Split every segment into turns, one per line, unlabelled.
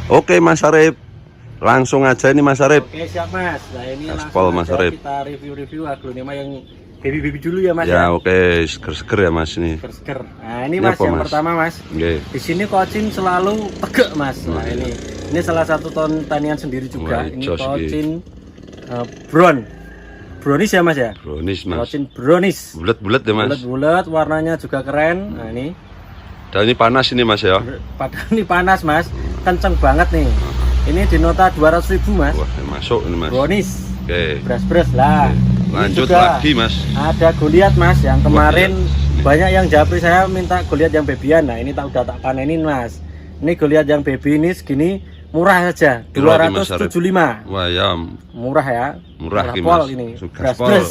Oke Mas Arif, langsung aja ini Mas Arif.
Oke siap Mas. Nah ini
Gaspol,
langsung
Mas
aja
Arif.
kita review aglonema yang baby dulu ya Mas
Ya oke, seger-seger ya Mas ini.
Seger. Nah ini
Ini
Mas
apa,
yang
Mas?
pertama Mas.
Oke.
Di sini kocin selalu tegak Mas. Nah ini salah satu tanian sendiri juga.
Wah,
Ini
jos
kocin brownies ya Mas ya.
Brownies Mas.
Kocin brownies.
Bulat-bulat ya Mas.
Bulat-bulat, warnanya juga keren. Nah ini.
Dan ini panas ini Mas ya.
Padahal ini panas Mas, kenceng banget nih. Ini di nota 200.000 Mas.
Wah, ini masuk ini Mas.
Brownies.
Oke.
Beras lah. Ini
Lanjut
juga
lagi Mas.
ada Goliath Mas yang kemarin
Wah,
banyak yang japri saya minta Goliath yang babyan. Nah ini udah tak panenin Mas. Ini Goliath yang baby ini segini murah saja,
Kira lagi, Mas Arif?
275.
Wah ya,
Murah ya.
Murah ki,
pol
Mas.
ini.
Sugas
Beras.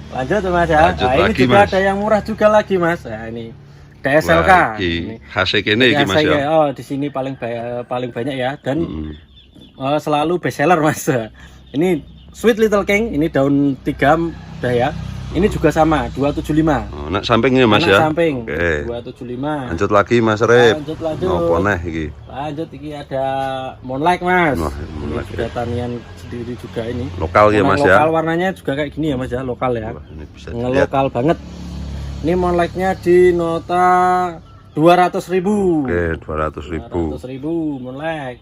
Lanjut Mas ya.
Lanjut
Nah, ini
lagi,
juga
Mas.
ada yang murah juga lagi Mas. Nah ini DSLK.
wah,
Ini.
iki khasnya kene iki Mas
Saya,
ya.
oh di sini paling banyak ya dan selalu best seller Mas. Ini Sweet Little King, ini daun 3 udah ya. Ini juga sama 275.
Oh, nak sampingnya Mas
Anak
ya.
samping
Oke.
275.
Lanjut lagi Mas Arif.
Lanjut.
Ngopo neh iki?
Lanjut ini ada Moonlight Mas.
Wah,
Ini
Moonlight,
juga tanian sendiri juga ini.
Lokal ya Mas ya.
Lokal warnanya juga kayak gini ya Mas ya, lokal ya.
Wah, ini bisa dilihat.
Ngelokal banget. Ini Moonlightnya di nota 200.000.
Oke, 200.000.
200.000 Moonlight.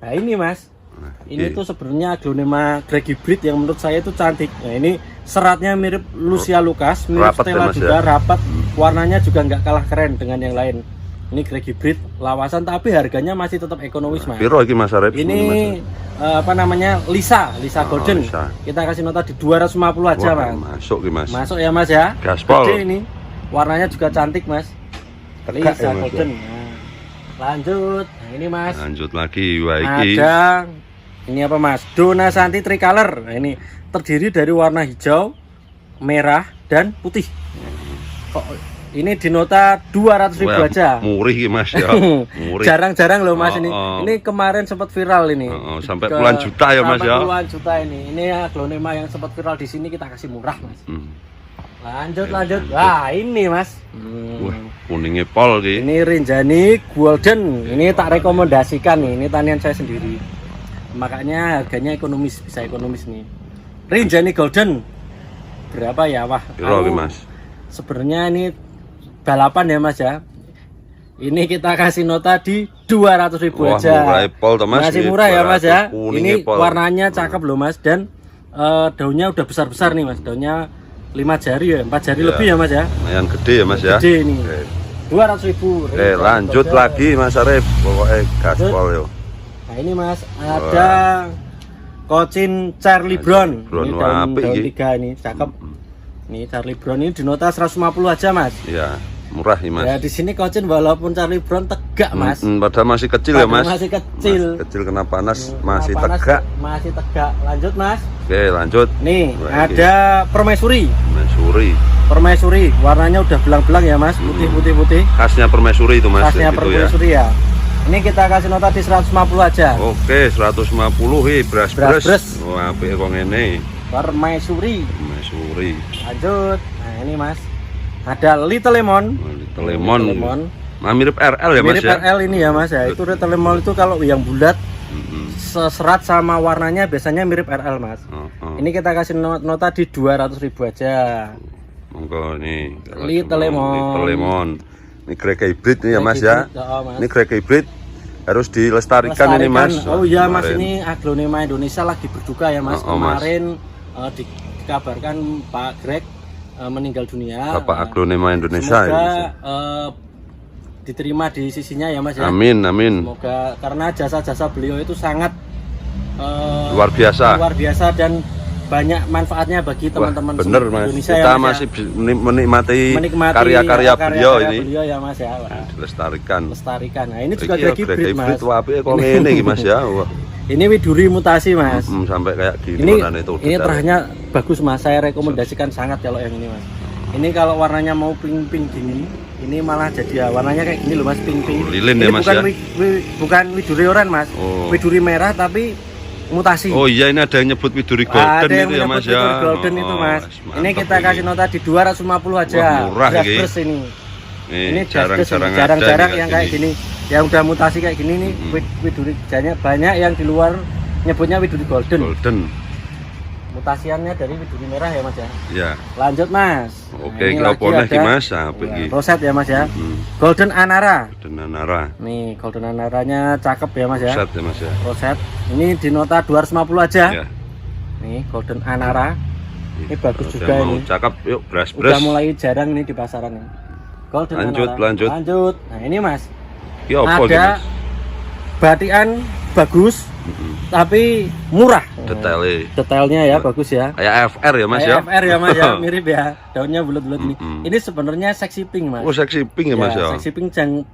Nah ini Mas.
Nah,
Ini
iki.
tuh sebenarnya aglonema Greg hybrid yang menurut saya itu cantik. Nah ini seratnya mirip Lucia Lucas, mirip
Rapat ya,
Stella
Mas,
juga,
ya?
rapat. Warnanya juga nggak kalah keren dengan yang lain. Ini Greg hybrid lawasan tapi harganya masih tetap ekonomis Mas.
Piro iki Mas Arif?
Ini apa namanya Lisa Golden.
Lisa.
Kita kasih nota di 250 aja
Wah,
Mas.
masuk ki Mas.
Masuk ya Mas ya.
Gaspol.
Gede ini. Warnanya juga cantik Mas.
Tegak
Lisa
ya, Mas,
Golden. Nah, lanjut. Nah, ini Mas.
Lanjut lagi, wah iki.
Ada ini apa Mas? Dona Santi Tricolor. Nah, ini terdiri dari warna hijau, merah dan putih. Kok ini di nota 200.000
Wah,
aja.
Murih ki Mas ya. Murih.
Jarang-jarang loh Mas
Oh,
ini.
oh.
Ini kemarin sempat viral ini.
Sampai puluhan juta ya Mas
sampai
ya.
Puluhan juta ini. Ini aglonema yang sempat viral di sini kita kasih murah Mas. Lanjut. Wah, ini Mas.
Wah, kuningnya pol ki.
Ini Rinjani Golden. Ini tak rekomendasikan nih. Ini tanian saya sendiri. Makanya harganya ekonomis, bisa ekonomis nih. Rinjani Golden. Berapa ya? Wah,
Piro ki Mas?
sebenarnya ini balapan ya Mas ya. Ini kita kasih nota di 200.000
Wah,
aja.
murah pol toh, Mas.
Masih
Ini
murah ya Mas ya.
200, kuningnya
Ini
pol.
warnanya cakep loh Mas dan daunnya udah besar-besar nih Mas. Daunnya 5 jari ya, 4 jari
Ya.
lebih ya Mas ya.
Lumayan gede ya Mas ya.
Gede ini.
Oke.
200.000.
Oke, lanjut lagi Mas Arif. Pokoknya gaspol yo.
Nah ini Mas ada kocin Charlie Brown.
Brown,
Ini
wah,
daun
apik iki.
3 ini cakep. Ini Charlie Brown ini di nota 150 aja Mas.
Iya, murah nih Mas.
Ya di sini kocin walaupun Charlie Brown tegak Mas.
Padahal masih kecil ya Mas.
Masih kecil.
Kecil kena panas,
Kena
masih
panas,
tegak.
Masih tegak. Lanjut Mas.
Oke, lanjut.
Nih
Wah, ini
ada permaisuri.
Permaisuri.
Permaisuri warnanya udah belang-belang ya Mas, putih.
Khasnya permaisuri itu Mas.
Khasnya
gitu
permaisuri ya. Ini kita kasih nota di 150 aja.
Oke, 150 beras.
Beras.
Wah, apik kok ngene.
Permaisuri.
Permaisuri.
Lanjut. Nah ini Mas. Ada Little Lemon.
Little Lemon. Nah, mirip RL ya Mas
Mirip
ya.
RL ini ya Mas ya. Itu Little Lemon itu kalau yang bulat serat sama warnanya biasanya mirip RL Mas. Ini kita kasih nota di 200.000 aja.
Monggo nih.
Little Lemon.
Little Lemon. Ini Greg hybrid nih ya Mas
Greg
ya.
hybrid, oh, Mas.
Ini Greg hybrid harus dilestarikan ini Mas.
Oh iya Mas,
Kemarin.
ini aglonema Indonesia lagi berduka ya Mas.
Oh, Mas.
Kemarin dikabarkan Pak Greg meninggal dunia.
Bapak aglonema Indonesia
Semoga
ini.
diterima di sisinya ya Mas ya.
Amin, amin.
Semoga karena jasa-jasa beliau itu sangat
Luar biasa.
luar biasa dan banyak manfaatnya bagi
Wah,
teman-teman
bener
seluruh
Mas.
Indonesia
Kita
ya, Mas,
masih
ya.
menikmati karya-karya beliau ini.
beliau ya Mas ya. Wah,
Dilestarikan.
lestarikan. Nah, ini juga
Iki
Greg
Greg
hybrid Mas.
hybrid wah apik kok ngene iki Mas ya. Wah.
Ini widuri mutasi Mas.
Sampai kayak gini
Ini
warnanya itu.
ini terahnya bagus Mas. Saya rekomendasikan sangat kalau yang ini Mas. Ini kalau warnanya mau pink-pink gini, ini malah jadi ya warnanya kayak gini loh Mas, pink-pink.
Lilin
Ini
ya, Mas,
bukan
ya?
bukan widuri oranye Mas.
Oh.
Widuri merah tapi mutasi.
Oh iya, ini ada yang nyebut widuri golden
Ada yang
itu ya Mas
menyebut
ya.
widuri golden itu Mas.
mantap
Ini kita kasih nota di 250 aja.
Wah, murah
Beras
ini.
beras ini.
Ini
jarang-jarang yang kayak gini, yang udah mutasi kayak gini nih. Widuri banyak yang di luar nyebutnya widuri golden. Mutasiannya dari widuri merah ya mas ya.
Ya.
Lanjut mas.
Oke, kalau boleh ki mas,
roset ya mas ya. Golden Anara.
Nih,
golden Anaranya cakep ya mas ya.
Roset ya mas ya.
Roset. Ini di nota 250 aja.
Ya.
Nih golden Anara. Ini bagus juga ini.
Cakep, yuk bras.
Udah mulai jarang nih di pasaran nih. Golden
lanjut.
Nah ini mas.
Ada
mas? Batikan bagus. Tapi murah. Detailnya ya bagus ya.
Kayak FR ya mas ya.
FR ya mas ya, mirip ya. Daunnya bulat-bulat ini. Ini sebenarnya sexy pink mas.
Oh sexy pink ya mas ya.
Sexy pink yang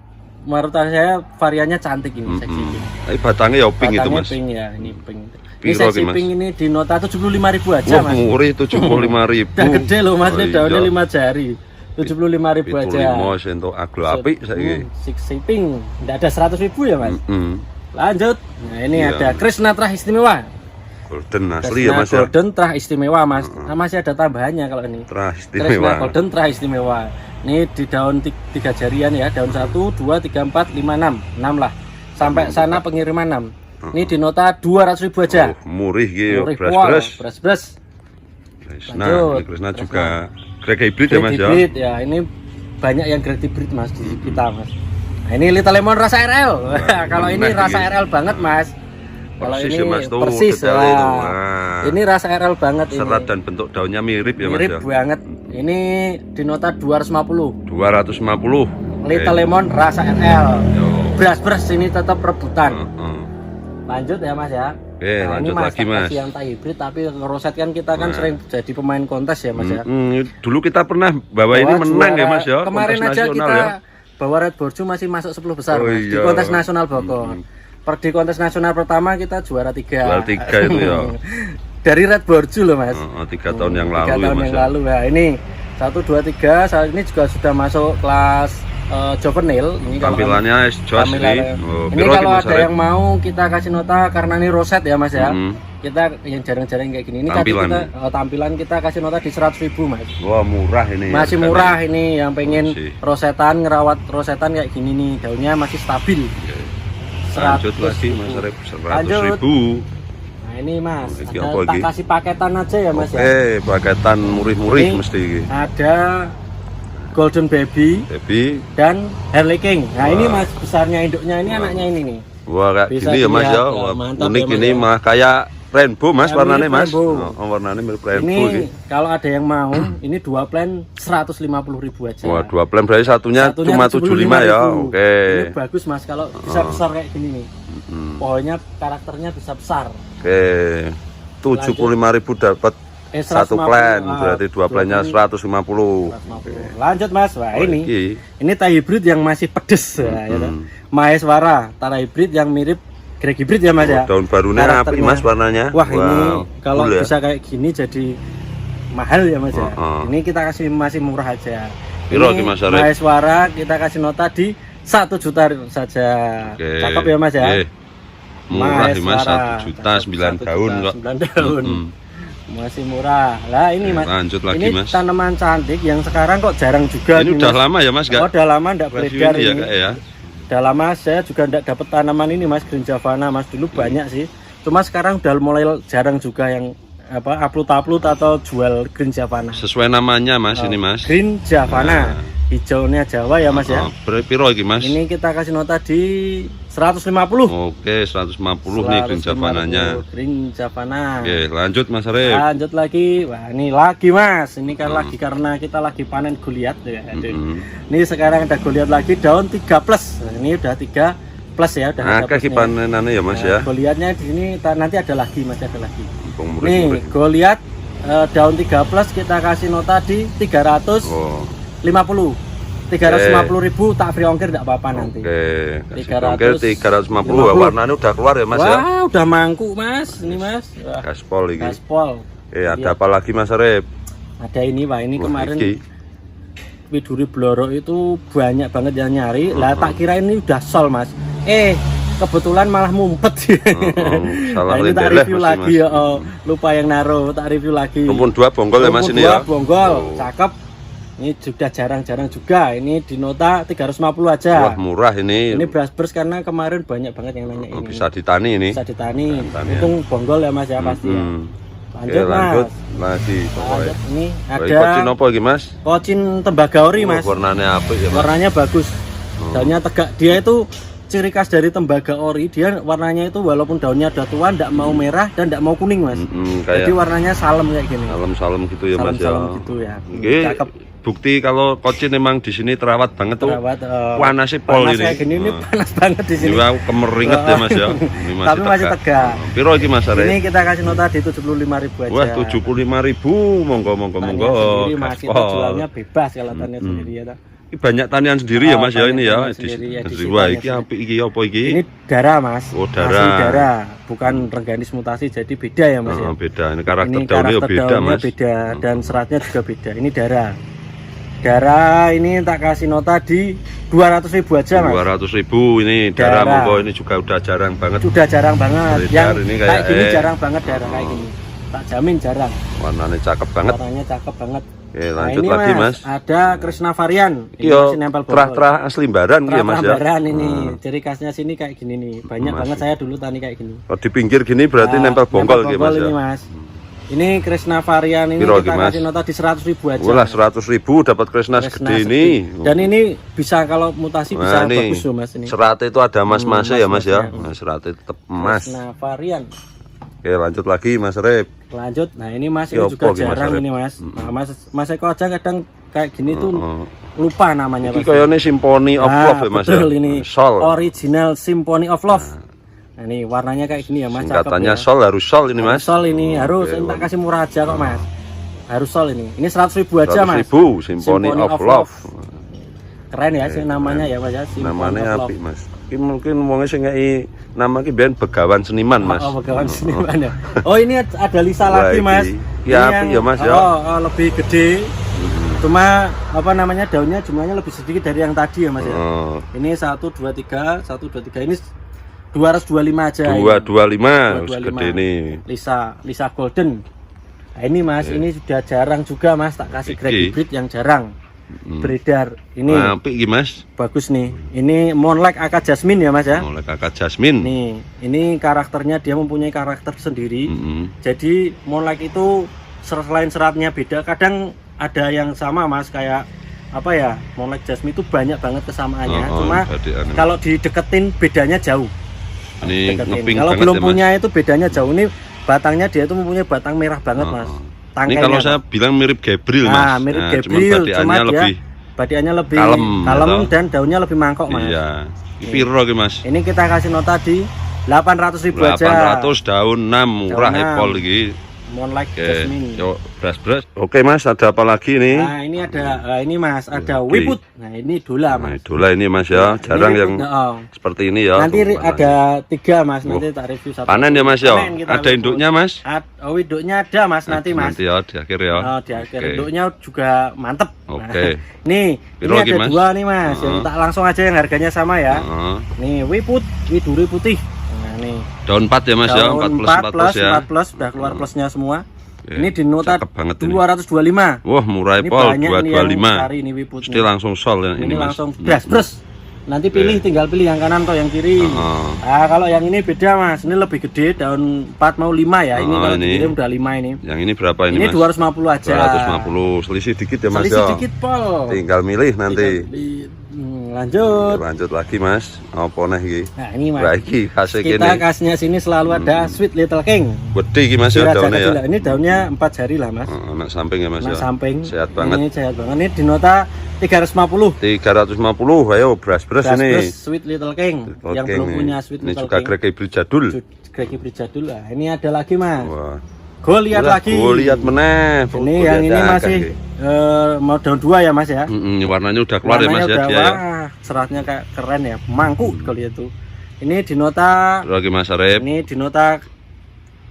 menurut saya variannya cantik ini sexy pink.
Tapi batangnya ya pink itu mas.
Pink ya, ini pink. Ini sexy pink ini di nota 75.000 aja mas.
Murah 75.000.
Udah gede loh mas, ini daunnya 5 jari. 75.000 aja.
75 sento aglo apik saiki.
Sexy pink. Enggak ada 100.000 ya mas. Lanjut. Nah ini ada Krishna Trah Istimewa.
Golden asli ya mas ya.
Golden Trah Istimewa mas. Masih ada tambahannya kalau ini.
Trah
Krishna
Istimewa.
Golden Trah Istimewa. Ini di daun 3 jarian ya. Daun 1, 2, 3, 4, 5, 6. 6 lah. Sampai sana pengiriman 6. Ini di nota 200.000 aja.
Murih gitu.
Bras.
Nah, Krishna juga grade hybrid ya mas ya.
Hybrid ya. Ini banyak yang grade hybrid mas di kita mas. Nah, ini Little Lemon rasa RL. Kalau ini rasa RL banget mas. Kalau ini ya, mas, persis. Ini rasa RL banget.
Serat dan bentuk daunnya mirip ya mas ya.
Mirip banget. Ini di nota 250.
250.
Little Lemon rasa RL. Beras ini tetap rebutan. Lanjut ya mas ya.
Lanjut ini lagi mas.
Yang tak hybrid tapi roset kan kita kan sering jadi pemain kontes ya mas ya.
Dulu kita pernah bawa ini menang ya mas ya.
Kemarin aja kita bawa Red Borju masih masuk 10 besar mas, di kontes nasional Bogor. Di kontes nasional pertama kita juara 3.
Juara 3 itu ya.
Dari Red Borju loh mas.
3 tahun yang lalu.
3 tahun yang lalu ya. Ini 1, 2, 3 saat ini juga sudah masuk kelas juvenil. Ini
tampilannya jos ini.
Ini kalau ada yang mau kita kasih nota karena ini roset ya mas ya. Kita yang jarang-jarang kayak gini. Ini tampilan kita kasih nota di 100.000 mas.
Wah murah ini.
Masih murah ini yang pengen rosetan ngerawat rosetan kayak gini nih daunnya masih stabil.
Lanjut lagi mas, 100.000.
Nah ini mas, tak kasih paketan aja ya mas ya.
Paketan murih-murih mesti.
Ada Golden Baby dan Harley King. Nah ini mas besarnya induknya ini anaknya ini nih.
Wah kayak gini ya mas ya. Unik ini mah kayak rainbow mas warnanya mas. Warnanya mirip rainbow.
Ini kalau ada yang mau, ini 2 plan 150.000 aja.
Wah 2 plan berarti satunya cuma 75 ya. Oke.
Ini bagus mas kalau bisa besar kayak gini nih. Pohonnya karakternya bisa besar.
Oke. 75.000 dapat 1 plan, berarti 2 plannya 150.
Lanjut mas, wah ini Thai hybrid yang masih pedes ya. Maheswara, Thai hybrid yang mirip grade hybrid ya mas ya.
Daun barunya apa mas warnanya?
Wah ini kalau bisa kayak gini jadi mahal ya mas ya. Ini kita kasih masih murah aja. Ini Maheswara kita kasih nota di 1 juta saja. Cakep ya mas ya.
Murah mas, 1 juta 9 daun kok.
9 daun. Masih murah. Lah ini mas.
Lanjut lagi
ini
mas.
Tanaman cantik yang sekarang kok jarang juga.
Ini udah lama ya mas?
Udah lama enggak beredar ini.
Ya.
Udah lama saya juga enggak dapat tanaman ini mas, Green Javana mas. Dulu banyak sih. Cuma sekarang udah mulai jarang juga yang upload atau jual Green Javana.
Sesuai namanya mas ini mas.
Green Javana. Hijaunya Jawa ya mas ya.
Piro iki mas?
Ini kita kasih nota di 150.
Oke 150 nih Green Javananya.
Green Javana.
Oke lanjut mas Arif.
Lanjut lagi. Wah ini lagi mas. Ini kan lagi karena kita lagi panen Goliat ya. Ini sekarang ada Goliat lagi daun 3+. Nah, ini udah 3+ ya. Udah
nah kasih panenannya ya mas ya.
Goliatnya di sini nanti ada lagi mas, ada lagi. Nih Goliat daun 3+ kita kasih nota di 350. 350.000 tak free ongkir enggak apa-apa nanti.
Oke. 350 warnanya udah keluar ya mas ya.
Wah, udah mangkuk mas. Ini mas.
Gaspol ini.
Gaspol.
Ada apa lagi mas Arif?
Ada ini pak, ini kemarin Widuri Blorok itu banyak banget yang nyari. Lah tak kira ini udah sol mas. Kebetulan malah mumpet.
Salah
ini tak review lagi ya. Lupa yang naruh, tak review lagi.
Rumpun 2 bonggol ya mas ini ya.
Bonggol, cakep. Ini sudah jarang-jarang juga. Ini di nota 350 aja.
Wah, murah ini.
Ini beras karena kemarin banyak banget yang nanya ini.
Bisa ditani ini.
Bisa ditani. Untung bonggol ya Mas ya pasti. Lanjut,
lanjut
Mas.
lagi.
Lanjut, ini ada
kocin apa iki Mas?
Kocin tembaga ori Mas.
Warnanya apa ya Mas?
Warnanya bagus. Daunnya tegak. Dia itu ciri khas dari tembaga ori, dia warnanya itu walaupun daunnya udah tua ndak mau merah dan ndak mau kuning Mas. Jadi warnanya salem kayak gini.
Salem gitu ya Mas ya.
Salem gitu ya.
Cakep. Bukti kalau kocin memang di sini terawat banget tuh. Panasnya pol ini.
Kayak gini ini panas banget di sini.
Ini kemeringet ya Mas ya. Ini masih
tapi masih tegak.
Piro iki Mas Are?
Ini kita kasih nota di 75.000 aja.
Wah, 75.000. Monggo.
Sendiri Mas, kita jualnya bebas kalau tanian sendiri ya.
Ini banyak tanian sendiri ya Mas ya ini ya. Wah, iki apik iki apa iki?
Ini darah Mas.
Oh, darah.
Asli darah, bukan rengganis mutasi jadi beda ya Mas ya.
Beda. Ini karakter daunnya beda Mas.
Beda dan seratnya juga beda. Ini darah. Darah ini tak kasih nota di 200.000 aja Mas.
200.000 ini darah monggo, ini juga udah jarang banget.
Sudah jarang banget. Yang
ini
kayak gini jarang banget darah kayak gini. Tak jamin jarang.
Warnanya cakep banget.
Warnanya cakep banget.
Oke, lanjut lagi Mas.
Ada Krishna varian.
Ini masih nempel terah asli Limbaran ya Mas ya.
Limbaran ini. Ciri khasnya sini kayak gini nih. Banyak banget saya dulu tani kayak gini.
Kalau di pinggir gini berarti nempel bonggol gitu Mas ya.
Ini Mas. Ini Krishna varian ini kita kasih nota di 100.000 aja.
Wah, 100.000 dapat Krishna segede ini.
Dan ini bisa kalau mutasi bisa bagus loh Mas ini.
Seratnya itu ada emas-emasnya ya Mas ya. Seratnya tetap emas.
Krishna varian.
Oke, lanjut lagi Mas Rep.
Lanjut. Nah, ini Mas ini juga jarang ini Mas. Nah, Mas Eko aja kadang kayak gini tuh lupa namanya Mas.
Ini kayaknya Symphony of Love ya Mas ya.
Betul ini.
Sol.
Original Symphony of Love. Nah, ini warnanya kayak gini ya Mas.
Katanya sol harus sol ini Mas.
Sol ini harus tak kasih murah aja kok Mas. Harus sol ini. Ini 100.000 aja Mas.
100.000 Symphony of Love.
Keren ya sih namanya ya Mas ya.
Namanya apik Mas. Ini mungkin wong sing ngeki nama ki ben Begawan Seniman Mas.
Oh, Begawan Seniman ya. Oh, ini ada Lisa lagi Mas.
Iya apik ya Mas ya.
Oh, lebih gede. Cuma apa namanya daunnya jumlahnya lebih sedikit dari yang tadi ya Mas ya. Ini 1 2 3 ini 225 aja.
225 segede ini.
Lisa Golden. Nah, ini Mas, ini sudah jarang juga Mas, tak kasih grade hybrid yang jarang beredar. Ini
apik iki Mas.
Bagus nih. Ini Moonlight Aka Jasmine ya Mas ya.
Moonlight Aka Jasmine.
Nih, ini karakternya dia mempunyai karakter sendiri. Jadi Moonlight itu selain seratnya beda, kadang ada yang sama Mas kayak apa ya? Moonlight Jasmine itu banyak banget kesamaannya. Cuma kalau dideketin bedanya jauh.
Ini
kalau belum punya itu bedanya jauh. Ini batangnya dia itu mempunyai batang merah banget Mas.
Ini kalau saya bilang mirip Gabriel Mas.
Nah, mirip Gabriel, cuma dia badiannya lebih kalem dan daunnya lebih mangkok Mas.
Iya. Piro ki Mas?
Ini kita kasih nota di 800.000 aja.
800 daun 6 murah epol iki.
Moonlight Jasmine.
Yuk, beras. Oke Mas, ada apa lagi nih?
Nah, ini ada ini Mas, ada Wiput. Nah, ini Dola Mas.
Dola ini Mas ya, jarang yang seperti ini ya.
Nanti ada 3 Mas, nanti tak review satu.
Panen ya Mas ya. Ada induknya Mas?
Oh, induknya ada Mas nanti Mas.
Nanti ya di akhir ya.
Oh, di akhir. Induknya juga mantep.
Oke.
Nih, ini ada 2 nih Mas. Yang tak langsung aja yang harganya sama ya. Nih, Wiput, Widuri putih. Nih.
Daun 4 ya Mas ya, 4 plus ya.
4 plus sudah keluar plusnya semua. Ini di nota 225.
Wah, murah pol 225.
Cari ini Wiput.
Mesti langsung sol ya
ini Mas. Langsung bras. Nanti tinggal pilih yang kanan atau yang kiri. Nah, kalau yang ini beda Mas. Ini lebih gede, daun 4 mau 5 ya. Ini kalau dikirim udah 5 ini.
Yang ini berapa ini Mas?
Ini 250 aja.
250. Selisih dikit ya Mas.
Selisih dikit pol.
Tinggal milih nanti.
Lanjut
lagi Mas, apa nih iki?
Nah ini Mas,
kita
kasihnya sini selalu ada Sweet Little King.
Gede iki Mas ya daunnya ya?
Ini daunnya 4 jari lah Mas.
Anak samping ya Mas ya?
Samping.
Sehat banget.
Ini sehat banget, ini di nota 350.
350, ayo beras ini.
Sweet Little King, yang belum punya Sweet Little King.
Ini juga grade hybrid jadul.
Grade hybrid jadul lah, ini ada lagi Mas. Wah. Gue lihat lagi.
Gue lihat meneh.
Ini yang ini masih mau daun 2 ya Mas ya.
Warnanya udah keluar ya Mas ya dia ya.
Seratnya kayak keren ya, mangku kalau itu. Ini di nota
lagi Mas Arif.
Ini di nota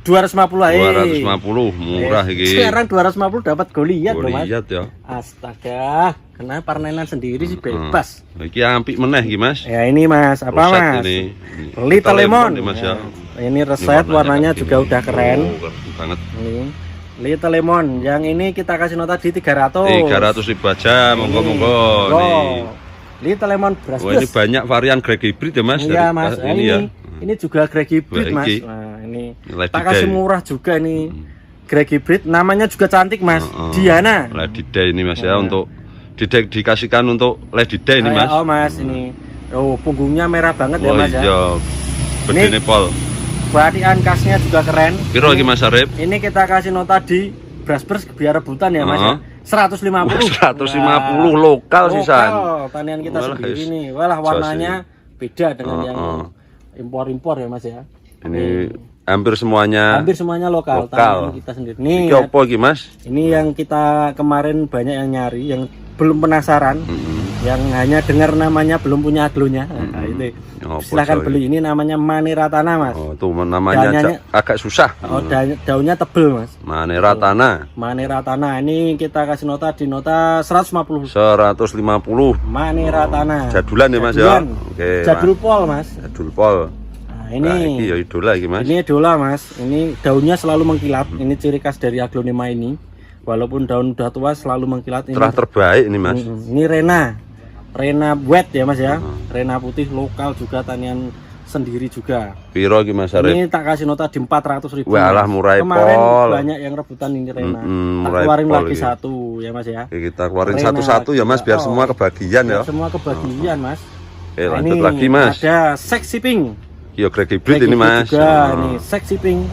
250 aja.
250 murah iki.
Sekarang 250 dapat Goliat loh Mas.
Goliat ya.
Astaga, kena parnenan sendiri sih bebas.
Iki ampik meneh iki Mas.
Ya ini Mas, apa Mas?
Ini.
Little Lemon.
Mas ya.
Ini resep warnanya juga udah keren.
Banget.
Ini Little Lemon. Yang ini kita kasih nota di 300.
300.000 aja, monggo-monggo. Nih.
Little Lemon beras.
Wah, ini banyak varian greg hybrid ya Mas.
Iya Mas.
Ini ya.
Ini juga greg hybrid Mas. Nah, ini tak kasih murah juga nih. Greg hybrid, namanya juga cantik Mas. Diana.
Lady Day ini Mas ya, untuk dikasihkan untuk Lady Day ini Mas.
Oh Mas, ini. Oh, punggungnya merah banget ya Mas ya.
Iya. Bedene pol.
Batikan kasnya juga keren.
Piro iki Mas Arif?
Ini kita kasih nota di Brasbers biar rebutan ya Mas ya. 150.
150 lokal sisan.
Tanian kita sendiri nih. Walah warnanya beda dengan yang impor-impor ya Mas ya.
Ini hampir semuanya
lokal. Tanian kita sendiri. Nih.
Iki opo iki Mas?
Ini yang kita kemarin banyak yang nyari, yang belum penasaran, yang hanya dengar namanya belum punya aglonya. Nah, itu. Silahkan beli. Ini namanya Maneratana Mas.
Oh, tuh namanya agak susah.
Oh, daunnya tebel Mas.
Maneratana.
Maneratana ini kita kasih nota di nota 150.
150.
Maneratana.
Jadulan ya Mas ya.
Oke. Jadul pol Mas.
Jadul pol.
Nah, ini
ya idola iki Mas.
Ini idola Mas. Ini daunnya selalu mengkilat. Ini ciri khas dari aglonema ini. Walaupun daun udah tua selalu mengkilat. Ini
terbaik ini Mas.
Ini Rena wet ya Mas ya. Rena putih lokal juga, tanian sendiri juga.
Piro iki Mas Arif?
Ini tak kasih nota di 400.000.
Walah murah pol.
Kemarin banyak yang rebutan ini Rena. Tak keluarin lagi satu ya Mas ya.
Oke, kita keluarin satu-satu ya Mas biar semua kebagian ya.
Semua kebagian Mas.
Oke, lanjut lagi Mas.
Ada Sexy Pink.
Iya greg hybrid ini Mas.
Juga nih Sexy Pink.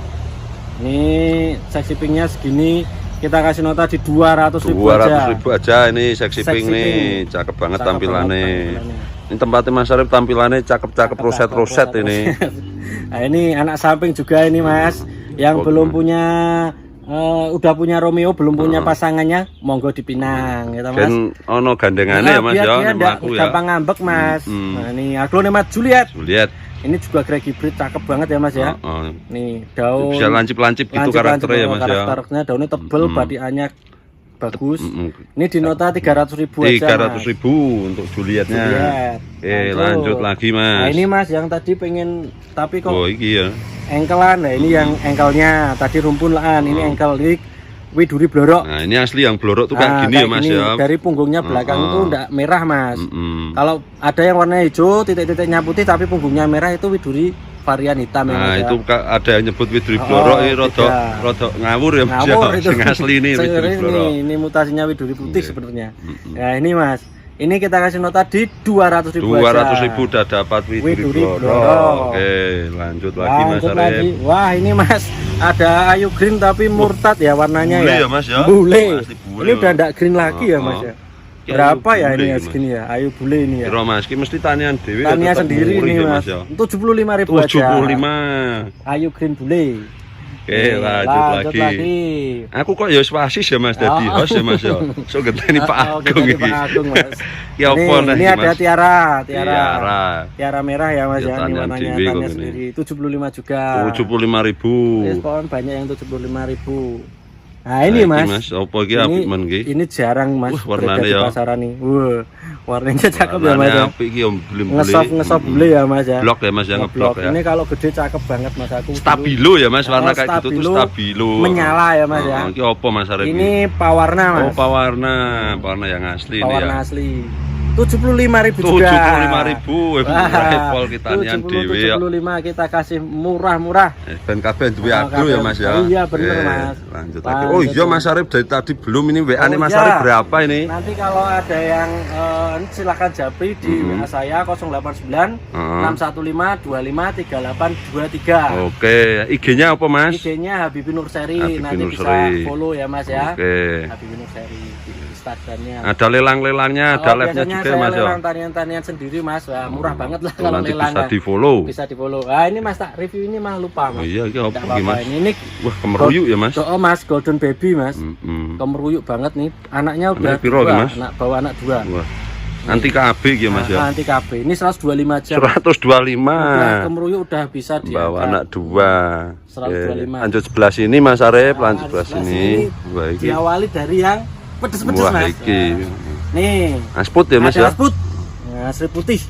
Ini Sexy Pinknya segini. Kita kasih nota di 200.000 aja.
200.000 aja ini Sexy Pink nih, cakep banget tampilannya. Ini tempatnya Mas Arif tampilannya cakep-cakep roset-roset ini.
Nah, ini anak samping juga ini Mas, yang belum punya udah punya Romeo, belum punya pasangannya, monggo dipinang gitu Mas.
Kan ono gandengannya ya Mas ya,
gampang ngambek Mas. Nah, ini aglonema Juliet. Ini juga greg hybrid cakep banget ya Mas ya. Nih daun
bisa lancip-lancip gitu karakternya ya Mas ya.
Karakternya daunnya tebel, batikannya bagus. Ini di nota 300.000 aja.
300.000 untuk Julietnya. Oke, lanjut lagi Mas.
Nah, ini Mas yang tadi pengen tapi kok
iki ya.
Engkelan. Nah, ini yang engkelnya tadi rumpun laan, ini engkel widuri blorok.
Nah, ini asli yang blorok tuh kayak gini ya Mas ya.
Dari punggungnya belakang itu enggak merah Mas. Kalau ada yang warna hijau, titik-titiknya putih tapi punggungnya merah itu widuri varian hitam ya Mas.
Nah, itu ada yang nyebut widuri blorok ini rodok ngawur ya Mas. Yang asli ini widuri blorok.
Ini mutasinya widuri putih sebenarnya. Nah, ini Mas. Ini kita kasih nota di 200.000 aja.
200.000 udah dapat widuri blorok. Oke, lanjut lagi Mas Arif.
Wah, ini Mas ada Ayu Green tapi murtad ya warnanya
bule
ya.
Mas ya.
Bule. Ini udah enggak green lagi ya Mas ya. Berapa ya ini ya segini ya? Ayu bule ini ya.
Kira Mas, ini mesti tanian dewe.
Tanian sendiri nih Mas. 75.000 aja.
75.
Ayu Green bule.
Oke, lanjut lagi. Aku kok ya wasis ya Mas dadi host ya Mas ya. So genteni Pak Agung iki.
Pak Agung Mas.
Ya apa nih?
Ini ada tiara merah ya Mas
ya.
Ini warnanya tanian sendiri. 75 juga.
75.000.
Pohon banyak yang 75.000. Nah ini Mas,
apa iki apik men iki?
Ini jarang Mas
warnanya
di pasaran nih. Warnanya cakep ya Mas.
Apik iki om beli-beli.
Ngesop beli ya Mas ya.
Blok ya Mas ya, ngeblok ya.
Ini kalau gede cakep banget Mas aku.
Stabilo ya Mas, warna kayak gitu tuh stabilo.
Menyala ya Mas ya.
Iki apa Mas Arif?
Ini pawarna Mas.
Oh, pawarna yang asli ini ya.
Pawarna asli. 75.000 juga.
75.000 Pol kita nian dhewe ya.
75 kita kasih murah-murah.
Ben kabeh duwe agro ya Mas ya.
Iya bener Mas.
Lanjut lagi. Oh iya Mas Arif dari tadi belum ini WA-nya Mas Arif berapa ini?
Nanti kalau ada yang silakan japri di WA saya 089 615 25 3823.
Oke, IG-nya apa Mas?
IG-nya Habibie Nurseri. Nanti bisa follow ya Mas ya.
Oke.
Habibie Nurseri. Instagramnya.
Ada lelang-lelangnya, ada live-nya juga Mas ya.
Lelang tanian-tanian sendiri Mas, wah, murah banget lah kalau lelang.
Bisa di-follow.
Bisa di-follow. Ah ini Mas tak review ini mah lupa Mas.
Oh iya, iki apa Mas?
Ini
wah kemeruyuk ya Mas.
Oh Mas, golden baby Mas. Kemeruyuk banget nih. Anaknya udah
piro Mas?
Bawa anak 2.
Wah. Anti KB ya Mas ya.
Anti KB. Ini 125 aja.
125.
Kemeruyuk udah bisa dia.
Bawa anak 2.
125.
Lanjut sebelah sini Mas Arif, lanjut sebelah sini.
Wah, iki. Diawali dari yang pedes-pedes Mas.
Iki.
Nih.
Asput ya Mas ya.
Asput. Nah, asli putih.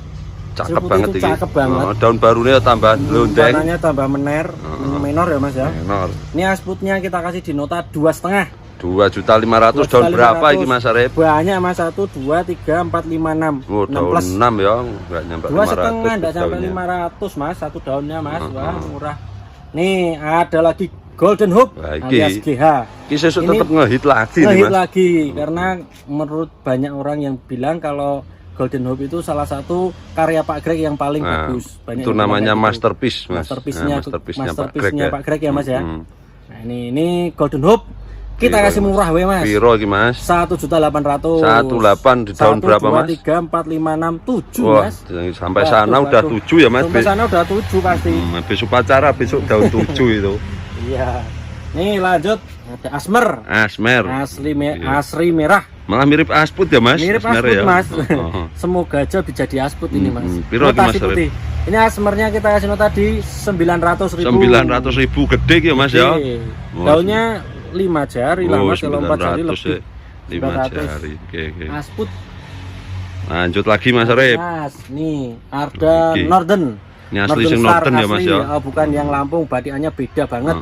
Cakep banget
itu
ini.
Cakep banget.
Daun barunya tambah londeng.
Warnanya tambah menor ya Mas ya.
Menor.
Ini asputnya kita kasih di nota 2,5.
2.500.000. Daun berapa ini Mas Arif?
Banyak Mas, 1, 2, 3, 4, 5, 6.
Oh,
6
daun
plus.
6 ya, enggak nyampe
2,5
500.
enggak sampai 500 Mas, satu daunnya Mas. Wah, murah. Nih, ada lagi Golden Hope alias GH.
Ini sesuk tetap ngehit lagi nih Mas.
Lagi karena menurut banyak orang yang bilang kalau Golden Hope itu salah satu karya Pak Greg yang paling bagus.
Banyak itu namanya masterpiece Mas.
Masterpiece-nya Pak Greg ya Mas ya. Nah, ini Golden Hope. Kita kasih murah we Mas.
Piro iki Mas?
1.800.000.
1.8 di tahun berapa Mas?
1, 2, 3, 4, 5, 6, 7
Wah,
Mas.
sampai sana udah 7 ya Mas.
Sampai sana udah 7 pasti.
Besok upacara besok daun 7 itu.
Iya. Nih lanjut ada Asmer. Asri merah.
Malah mirip asput ya Mas.
Mirip asput ya? Mas. Semoga aja bisa di asput ini Mas.
Piro iki Mas?
Putih. Ini asmernya kita kasih nota di 900.000.
900.000 gede ya Mas ya.
Daunnya 5 jari lah Mas, kalau 4 jari lebih.
5 jari. Oke.
Asput.
Lanjut lagi Mas Arif.
Mas, nih ada Northern.
Ini asli sing Northern ya Mas ya.
Bukan yang Lampung, batikannya beda banget.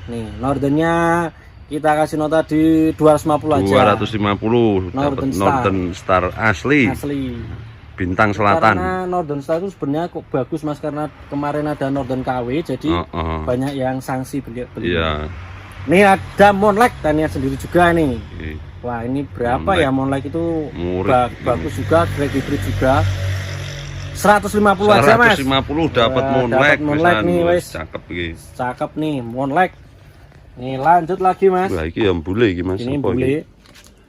Nih, Northernnya kita kasih nota di 250 aja.
250 Northern Star asli. Bintang Selatan.
Karena Northern Star itu sebenarnya kok bagus Mas, karena kemarin ada Northern KW, jadi banyak yang sanksi beli.
Iya.
Ini ada Monlek, tanian sendiri juga nih. Wah, ini berapa ya Monlek itu? Bagus juga, Greg hybrid juga. 150 aja Mas.
150 dapat Monlek
nih wes.
Cakep iki.
Cakep nih Monlek. Nih lanjut lagi Mas.
Wah, iki yang bule iki Mas.
Ini bule.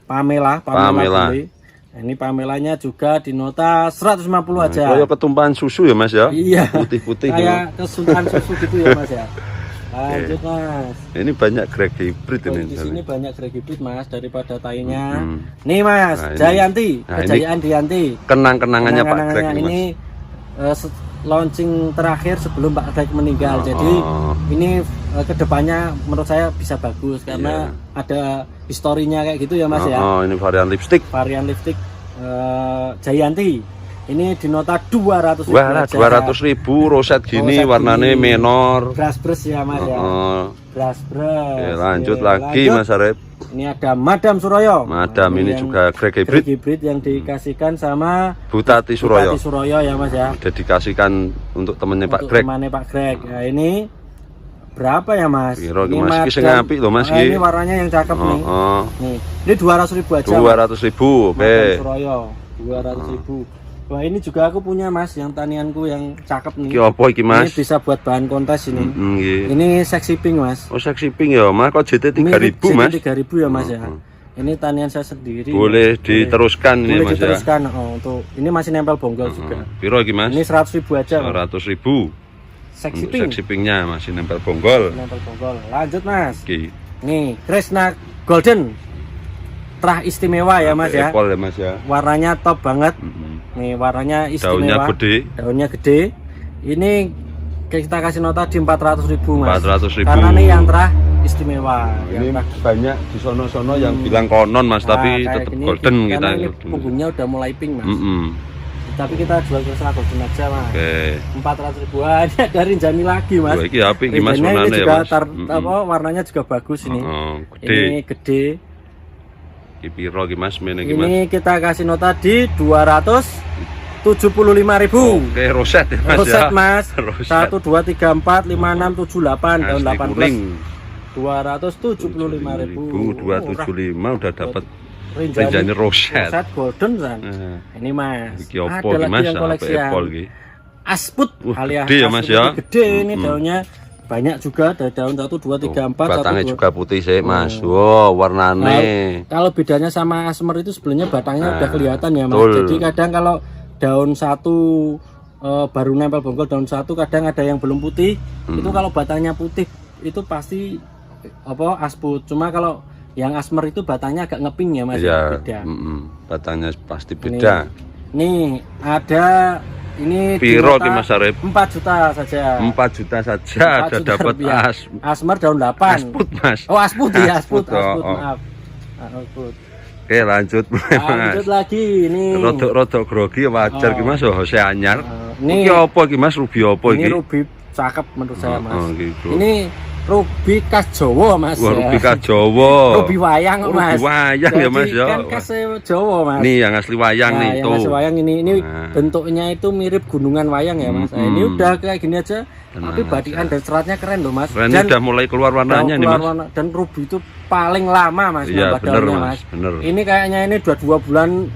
Pamela bule. Ini Pamelanya juga di nota 150 aja.
Kayak ketumpahan susu ya Mas ya?
Iya.
Putih-putih.
Kayak kesuntan susu gitu ya Mas ya. Lanjut Mas.
Ini banyak Greg hybrid ini.
Di sini banyak Greg hybrid Mas daripada tainya. Nih Mas, Jayanti, Kejayaan Dianti.
Kenang-kenangannya Pak Greg
ini launching terakhir sebelum Pak Greg meninggal. Jadi ini kedepannya menurut saya bisa bagus karena ada historinya kayak gitu ya Mas ya.
Ini varian lipstick.
Jayanti. Ini di nota 200.000.
Wah, 200.000 roset gini, warnanya menor.
Brush brush ya Mas ya. Brush brush.
Lanjut lagi Mas Arif.
Ini ada Madam Suroyo.
Ini juga Greg hybrid
yang dikasihkan sama
Butati Suroyo.
Ya Mas ya.
Dedikasikan untuk temennya Pak Greg.
Temannya Pak Greg. Nah, ini berapa ya Mas?
Ini Mas, sing apik loh Mas.
Ini warnanya yang cakep nih. Nih, ini 200.000 aja. 200.000,
oke.
Madam Suroyo, 200.000. Wah, ini juga aku punya Mas, yang tanianku yang cakep nih.
Iki apa iki Mas?
Ini bisa buat bahan kontes ini. Ini sexy pink Mas.
Oh, sexy pink ya Mas, kok JT 3.000 Mas?
JT 3.000 ya Mas ya. Ini tanian saya sendiri.
Boleh diteruskan ini Mas ya.
Boleh diteruskan untuk ini masih nempel bonggol juga.
Piro iki Mas?
Ini 100.000 aja.
100.000.
Sexy pink.
Sexy pinknya masih nempel bonggol.
Lanjut Mas. Nih, Krishna Golden. Terah istimewa ya Mas ya.
Apple ya Mas ya.
Warnanya top banget. Nih warnanya istimewa. Daunnya gede. Ini kita kasih nota di 400.000 Mas.
400.000.
Karena nih yang terah istimewa.
Ini banyak di sono-sono yang bilang konon Mas, tapi tetap golden kita.
Ini punggungnya udah mulai pink Mas. Tapi kita jual terserah golden aja Mas. 400.000 aja dari Rinjani lagi Mas.
Iki apik iki Mas warnanya ya Mas.
Warnanya juga bagus ini.
Ini
gede.
Piro iki Mas
ini kita kasih nota di 275.000.
Oke, roset ya Mas.
Roset Mas. 1 2 3 4 5 6 7 8 tahun 18. 275.000.
275 udah dapat Rinjani roset.
Roset golden kan. Ini Mas.
Iki opo iki Mas? Apple iki.
Asput alias
gede ya Mas ya.
Gede ini daunnya. Banyak juga ada daun 1 2 3 4.
Batangnya juga putih sih Mas. Wow, warnanya.
Kalau bedanya sama asmer itu sebenarnya batangnya udah kelihatan ya Mas. Jadi kadang kalau daun satu baru nempel bonggol daun satu, kadang ada yang belum putih. Itu kalau batangnya putih itu pasti asput. Cuma kalau yang asmer itu batangnya agak ngeping ya Mas.
Ya,
beda.
Batangnya pasti beda.
Nih ada ini
piro ki Mas Arif?
4 juta saja.
4 juta saja ada dapat
asmer daun 8.
Asput Mas.
Oh, asput ya, asput. Maaf. Asput.
Oke, lanjut.
Lanjut lagi ini.
Rodok-rodok grogi wajar ki Mas, Jose anyar.
Ini
apa iki Mas? Ruby apa iki?
Ini ruby cakep menurut saya Mas.
Gitu.
Ini ruby khas Jawa Mas.
Wah, ruby khas Jawa.
Ruby wayang Mas.
Ruby wayang ya Mas ya.
Kan khas Jawa Mas.
Nih yang asli wayang nih
yang
tuh.
asli wayang ini bentuknya itu mirip gunungan wayang ya Mas. Nah, ini udah kayak gini aja. Tapi badikan dan seratnya keren loh Mas.
Dan udah mulai keluar warnanya nih Mas.
Dan ruby itu paling lama Mas.
Iya bener Mas. Bener.
Ini kayaknya ini udah 2 bulan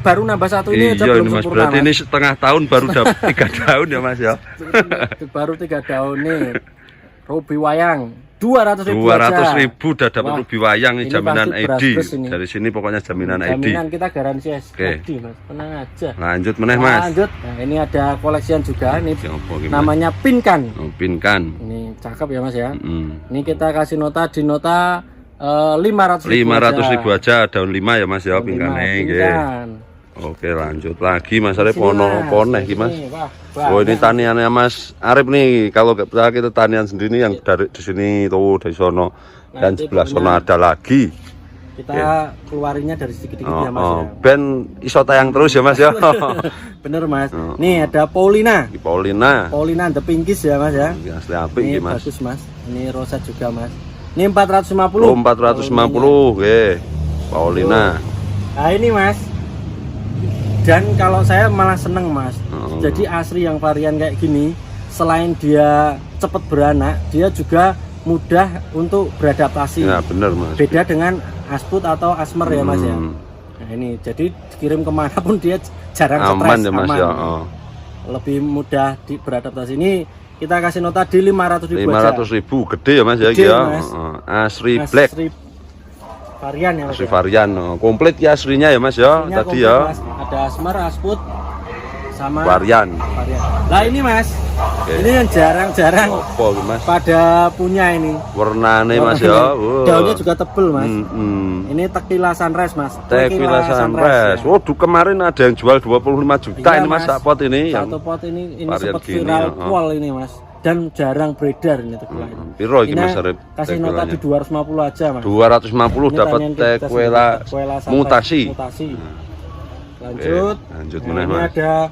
baru nambah 1 ini aja belum
Mas,
sempurna.
Berarti ini setengah tahun baru dapat 3 tahun ya Mas ya.
Baru 3 tahun nih. Ruby wayang 200.000
udah dapat ruby wayang ini jaminan ID. Dari sini pokoknya jaminan ID.
Jaminan kita garansi SD Mas. Tenang aja.
Lanjut meneh Mas.
Lanjut. Nah, ini ada koleksian juga nih. Namanya Pinkan.
Oh, Pinkan.
Ini cakep ya Mas ya. Ini kita kasih nota di nota 500.000
aja daun 5 ya Mas ya Pinkane nggih. Oke, lanjut lagi Mas Arif ono poneh iki Mas. Oh, ini taniannya Mas Arif nih. Kalau kita tanian sendiri yang dari di sini tuh dari sono dan sebelah sono ada lagi.
Kita keluarinnya dari sedikit-sedikit ya Mas ya.
Ben iso tayang terus ya Mas ya.
Bener Mas. Nih ada Paulina. Paulina the Pinkies ya Mas ya.
Asli apik iki Mas.
Bagus Mas. Ini roset juga Mas. Ini 450.
450 nggih. Paulina.
Nah, ini Mas. Dan kalau saya malah seneng Mas. Jadi asri yang varian kayak gini, selain dia cepat beranak, dia juga mudah untuk beradaptasi.
Ya, bener Mas.
Beda dengan asput atau asmer ya Mas ya. Nah, ini jadi dikirim kemana pun dia jarang
aman
stres,
ya Mas ya.
Lebih mudah beradaptasi. Ini kita kasih nota di 500.000
500.000 gede ya Mas ya.
Gede, Mas.
Asri black.
Varian ya Mas.
Asri varian. Komplit ya aslinya ya Mas ya.
Aslinya
tadi
komplit,
ya.
Mas. Ada asmer, asput sama
varian.
Nah ini Mas. Ini yang jarang-jarang
Mas
pada punya ini.
Warnanya Mas ya.
Daunnya juga tebel Mas. Ini Tequila Sunrise Mas.
Tequila Sunrise. Ya. Waduh kemarin ada yang jual 25 juta ini Mas, sak pot ini.
Satu pot ini sempat viral pol ini Mas. Dan jarang beredar ini Tequila ini.
Piro iki Mas Arif?
Kasih nota di 250 aja Mas.
250 dapat Tequila mutasi.
Lanjut
meneh Mas.
Ada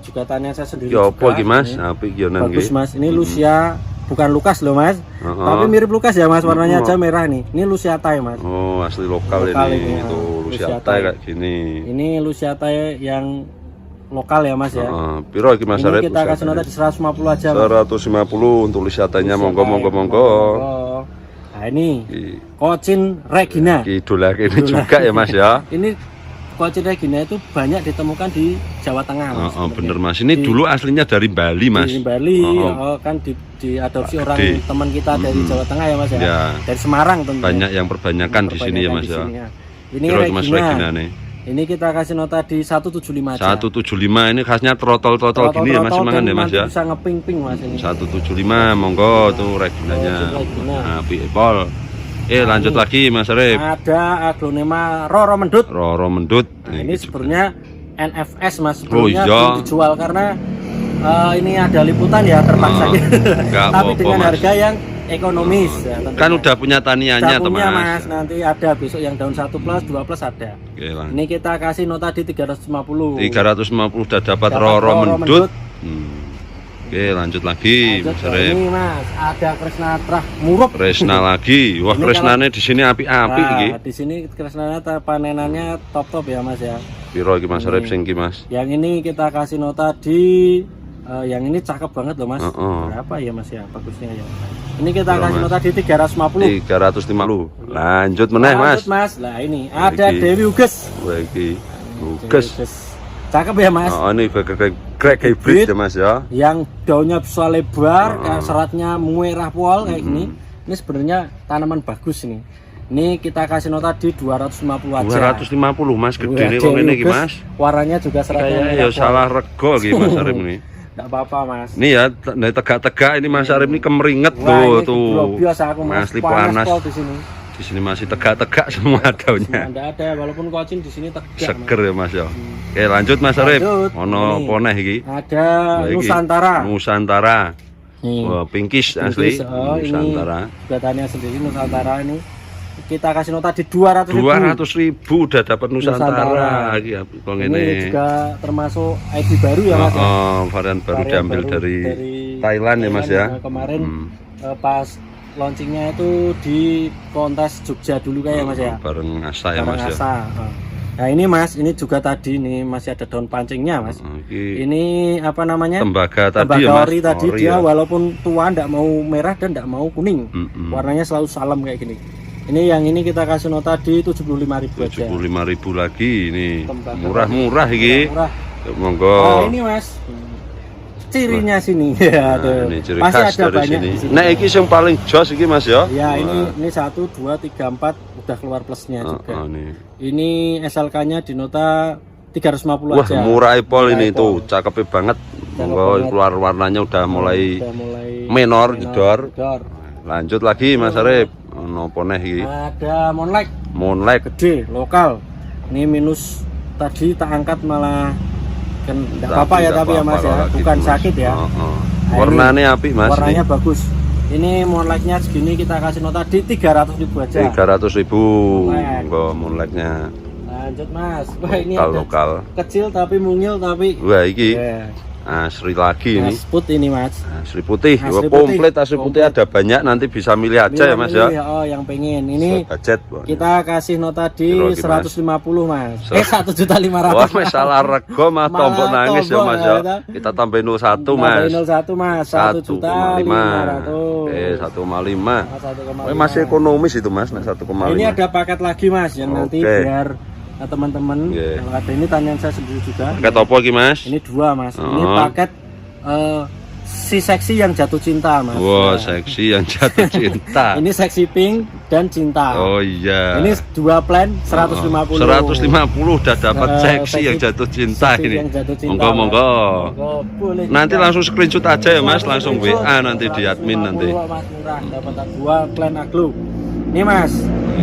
juga tanian saya sendiri.
Ya apa iki Mas? Apik ya nang
bagus Mas. Ini Lucia bukan Lukas loh Mas. Tapi mirip Lukas ya Mas, warnanya aja merah nih. Ini Lucia Thai Mas.
Oh, asli lokal ini. Itu Lucia Thai kayak gini.
Ini Lucia Thai yang lokal ya Mas ya.
Piro iki Mas Arif?
Ini kita kasih nota di 150 aja
Mas. 150 untuk Lucia Thai-nya monggo.
Nah, ini Cochin Regina.
Idola ini juga ya Mas ya.
Ini Cochin Regina itu banyak ditemukan di Jawa Tengah Mas.
Bener Mas. Ini dulu aslinya dari Bali Mas.
Di Bali kan diadopsi orang teman kita dari Jawa Tengah ya Mas ya. Dari Semarang tentunya.
Banyak yang perbanyakan di sini ya Mas ya.
Ini Regina. Ini kita kasih nota di 175 aja.
175 ini khasnya trotol-trotol gini ya Mas mangan ya Mas ya.
Bisa ngeping-ping Mas ini.
175 monggo tuh Reginanya. Nah, Pol. Lanjut lagi Mas Arif.
Ada aglonema Roro Mendut.
Nah,
ini sebenarnya NFS Mas. Sebelumnya belum dijual karena ini ada liputan ya terpaksa. Tapi dengan harga yang ekonomis ya,
kan udah punya taniannya
teman Mas. Nanti ada besok yang daun 1+, 2+ ada. Ini kita kasih nota di 350
udah dapat Roro Mendut. Oke, lanjut lagi Mas Arif.
Ini Mas, ada Kresna Trah Murup.
Kresna lagi. Wah, Kresnanya di sini api-api iki.
Di sini Kresnanya panenannya top ya Mas ya.
Piro iki Mas Arif sing iki Mas?
Yang ini kita kasih nota di yang ini cakep banget loh Mas. Berapa ya Mas ya bagusnya ya. Ini kita kasih nota di 350.
350. Lanjut meneh Mas.
Mas. Lah ini ada Dewi Uges.
Wah iki Uges.
Cakep ya Mas.
Ini grek hybrid ya Mas ya.
Yang daunnya bisa lebar, seratnya merah pol kayak gini. Ini sebenarnya tanaman bagus ini. Ini kita kasih nota di 250 aja.
250 Mas, gede nih kok ini Mas.
Warnanya juga seratnya
merah. Ya salah rego iki Mas Arif ini.
Enggak apa-apa Mas.
Ini ya tegak-tegak ini Mas Arif ini kemeringet tuh.
Biasa aku Mas
panas
di sini.
Di sini masih tegak-tegak semua daunnya.
Enggak ada walaupun Cochin di sini tegak.
Seger ya Mas ya. Oke, lanjut Mas Arif. Ono poneh iki.
Ada Nusantara.
Wah, Pinkies asli.
Nusantara. Juga tanian sendiri Nusantara ini. kita kasih nota di 200.000.
Udah dapat Nusantara.
Ini juga termasuk ID baru ya Mas.
Varian baru diambil dari Thailand ya Mas ya.
Kemarin pas launchingnya itu di kontes Jogja dulu kayak Mas ya.
Bareng Asa ya Mas ya.
Nah ini Mas, ini juga tadi nih masih ada daun pancingnya Mas. Ini apa namanya?
Tembaga tadi ya Mas.
Ori tadi dia walaupun tua ndak mau merah dan ndak mau kuning. Warnanya selalu salam kayak gini. Ini yang ini kita kasih nota di 75.000 aja.
75.000 lagi ini. Murah-murah iki. Monggo.
Oh, ini Mas. Cirinya sini. Ya,
ini ciri
masih
khas
ada
dari
banyak
sini. Nah, iki yang paling jos iki Mas ya.
Ya, ini 1 2 3 4 udah keluar plusnya juga. Ini SLK-nya di nota 350
Wah,
aja.
murah pol ini tuh, cakep banget. Monggo keluar warnanya udah mulai menor jedor. Lanjut lagi Mas Arif. Nopo neh iki?
Ada Monlek.
Monlek
gede, lokal. Ini minus tadi tak angkat malah kan enggak apa-apa ya tapi ya Mas ya, bukan sakit ya.
Warnanya apik Mas.
Warnanya bagus. Ini Monleknya segini kita kasih nota di 300.000 aja.
300.000. Monggo Monleknya.
Lanjut Mas. Wah, ini
lokal.
Kecil tapi mungil tapi.
Wah, iki. Asri lagi ini.
Asri ini Mas.
Asri putih. Komplit asri putih ada banyak, nanti bisa milih aja ya Mas ya.
Oh, yang pengen. Ini
budget.
Kita kasih nota di 150 Mas. 1.500.000.
Wah, masalah rego mah tombok nangis ya Mas ya. Kita tambahin 01 Mas.
01 Mas. 1.500.000.
Oke, 1,5. Masih ekonomis itu Mas, 1,5.
Ini ada paket lagi Mas yang nanti biar teman-teman kalau ada ini tanyaan saya sendiri juga.
Paket apa lagi Mas?
Ini 2 Mas. Ini paket si seksi yang jatuh cinta Mas.
Wow, seksi yang jatuh cinta.
Ini seksi pink dan cinta.
Oh iya.
Ini 2 plan 150.
150 udah dapat seksi yang jatuh cinta ini. Monggo. Nanti langsung screenshot aja ya Mas, langsung WA nanti di admin nanti.
Mas murah dapat 2 plan aglo. Ini Mas,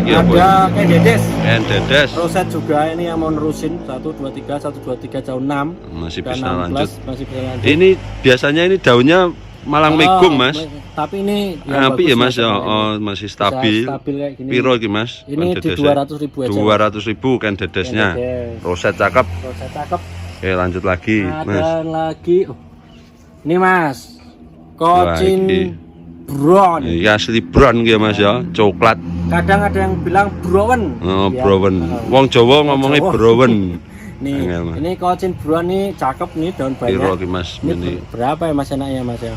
ada
Dedes.
Roset juga ini yang mau nerusin 1 2 3 1 2 3 jauh 6.
Masih bisa lanjut. Ini biasanya ini daunnya malang megung Mas.
Tapi ini
api ya Mas ya. Masih stabil.
Kayak gini.
Piro iki Mas?
Ini di 200.000 aja.
200.000 kan dedesnya. Roset cakep. Oke, lanjut lagi Mas.
Ada lagi. Ini Mas. Kocin brown.
Ya asli brown gitu Mas ya, coklat.
Kadang ada yang bilang brown.
Oh, brown. Wong Jawa ngomongnya brown.
Nih, ini kocin brown nih cakep nih daun banyak.
Piro Mas ini?
Berapa ya Mas enaknya Mas ya?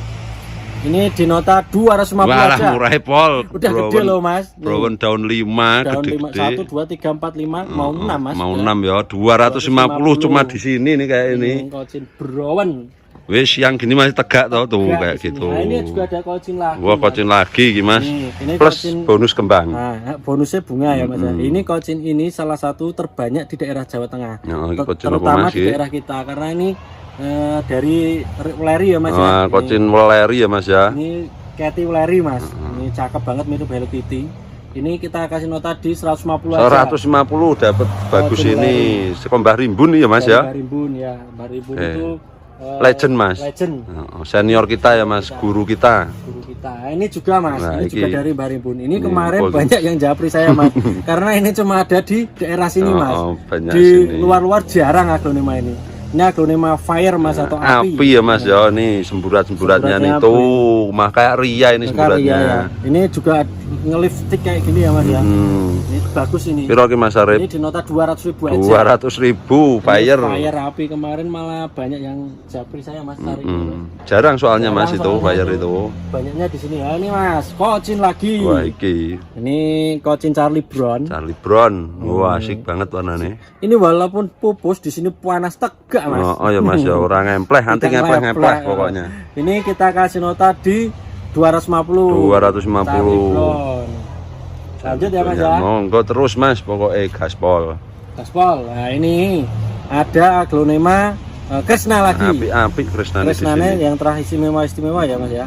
Ini di nota 250
Walah,
aja.
murah pol.
Udah gede loh Mas.
Brown daun 5 gede-gede.
1 2 3 4 5 mau 6 Mas.
Mau 6 ya. 250 cuma di sini nih kayak ini.
Kocin brown.
Wes yang gini masih tegak tuh kayak gitu.
Nah, ini juga ada kocin lagi.
Wah, kocin lagi Mas.
Ini
plus
kocin,
bonus kembang.
Nah, bonusnya bunga ya Mas. Ini kocin ini salah satu terbanyak di daerah Jawa Tengah. Terutama di daerah kita karena ini dari Weleri ya Mas ya.
Kocin Weleri ya Mas ya.
Ini Katy Weleri Mas. Ini cakep banget mirip Hello Kitty. Ini kita kasih nota di 150 aja.
150 dapat bagus ini. Sekombah rimbun ya Mas ya.
Mbah Rimbun ya. Mbah Rimbun itu
legend Mas.
Legend.
Senior kita ya Mas, guru kita.
Ini juga Mas, ini juga dari Mbah Rimbun. Ini kemarin banyak yang japri saya Mas. Karena ini cuma ada di daerah sini Mas. Di luar-luar jarang aglonema ini. Ini aglonema fire Mas atau api.
Api ya Mas ya, nih semburat-semburatnya nih tuh. Mah kayak ria ini semburatnya.
Ini juga ngelift stick kayak gini ya Mas ya. Ini bagus ini.
Piro ki Mas Arif?
Ini di nota 200.000 aja.
200.000 fire.
Fire api kemarin malah banyak yang japri saya Mas cari.
Jarang soalnya Mas itu fire itu.
Banyaknya di sini. Ya ini Mas, kocin lagi.
Wah, iki.
Ini kocin Charlie Brown.
Charlie Brown. Wah, asik banget warnanya.
Ini walaupun pupus di sini panas tegak Mas.
Oh ya Mas ya, orang ngempleh, anti ngempleh pokoknya.
Ini kita kasih nota di 250.
250.
Lanjut ya Mas ya.
Monggo terus Mas, pokoknya gaspol.
Gaspol. Nah ini ada aglonema Krishna lagi.
Api Krishna di
sini. Yang terakhir istimewa ya Mas ya.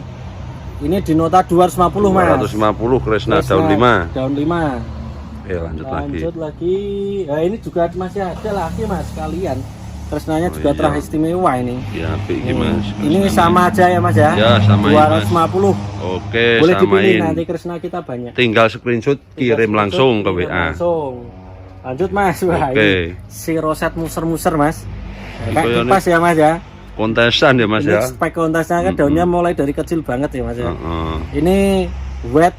Ini di nota 250 Mas.
250 Krishna daun 5.
Daun 5.
Oke, lanjut
lagi. Nah ini juga masih ada lagi Mas kalian. Kresnanya juga
iya.
terah istimewa ini.
Ya, apik iki Mas.
Ini sama aja ya Mas ya?
Ya, sama
250.
Oke,
Boleh dipilih
samain.
nanti kresna kita banyak.
Tinggal screenshot kirim langsung ke WA.
Langsung. Lanjut Mas. Wah,
Oke.
ini si roset muser-muser Mas.
Ini
Kayak kipas ya Mas ya.
Kontesan ya Mas
Ini
ya.
spek kontasnya kan daunnya mulai dari kecil banget ya Mas ya.
Heeh.
Ini wet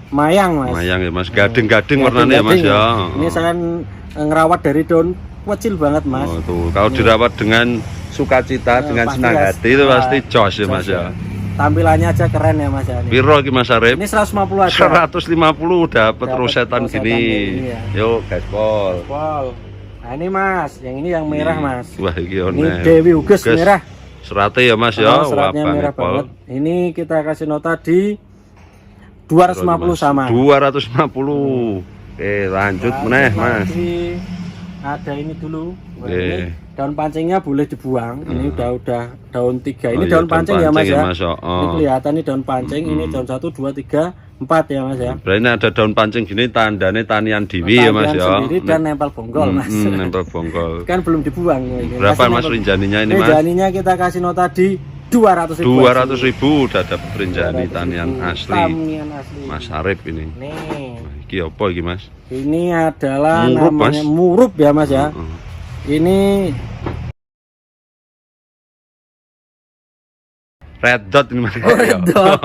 mayang Mas.
Mayang ya Mas, gading-gading warnanya ya Mas ya.
Ini saya ngerawat dari daun kecil banget Mas.
Oh, tuh. Kalau dirawat dengan sukacita, dengan
pasti
senang
ya,
hati itu pasti jos ya Mas ya.
Tampilannya aja keren ya Mas ya. Ini.
Piro ki Mas Arif?
Ini 150 aja.
150 dapat rosetan
rosetan
gini.
ini, ya.
Yuk, gaspol.
Wow. Nah ini Mas, yang ini yang merah Mas.
Wah, iki
Ini
one.
Dewi Uges merah.
Serate ya Mas ya.
Seratnya
Wah,
merah
Pol.
banget. Ini kita kasih nota di 250 sama.
250. Lanjut meneh Mas.
Ada ini dulu. Wah,
Oke.
ini daun pancingnya boleh dibuang. Ini udah daun 3. Ini
Oh, iya,
daun pancing ya Mas ya.
Mas, oh.
Ini kelihatan ini daun pancing. Ini daun 1 2 3 4 ya Mas ya.
Berarti ini ada daun pancing gini tandanya tanian diwi ya Mas ya.
Sendiri dan nempel bonggol Mas.
Nempel bonggol.
Kan belum dibuang. Ini.
Berapa
Masih
Mas
nempel.
rinjaninya ini Mas?
Rinjaninya kita kasih nota di 200.000.
200.000 udah dapat rinjani tanian asli.
Tanian asli.
Mas Arif ini.
Nih.
Wah, iki apa iki Mas?
Ini adalah
Murup,
namanya
Mas.
murup ya Mas ya. Ini
Red dot ini Mas.
Red dot.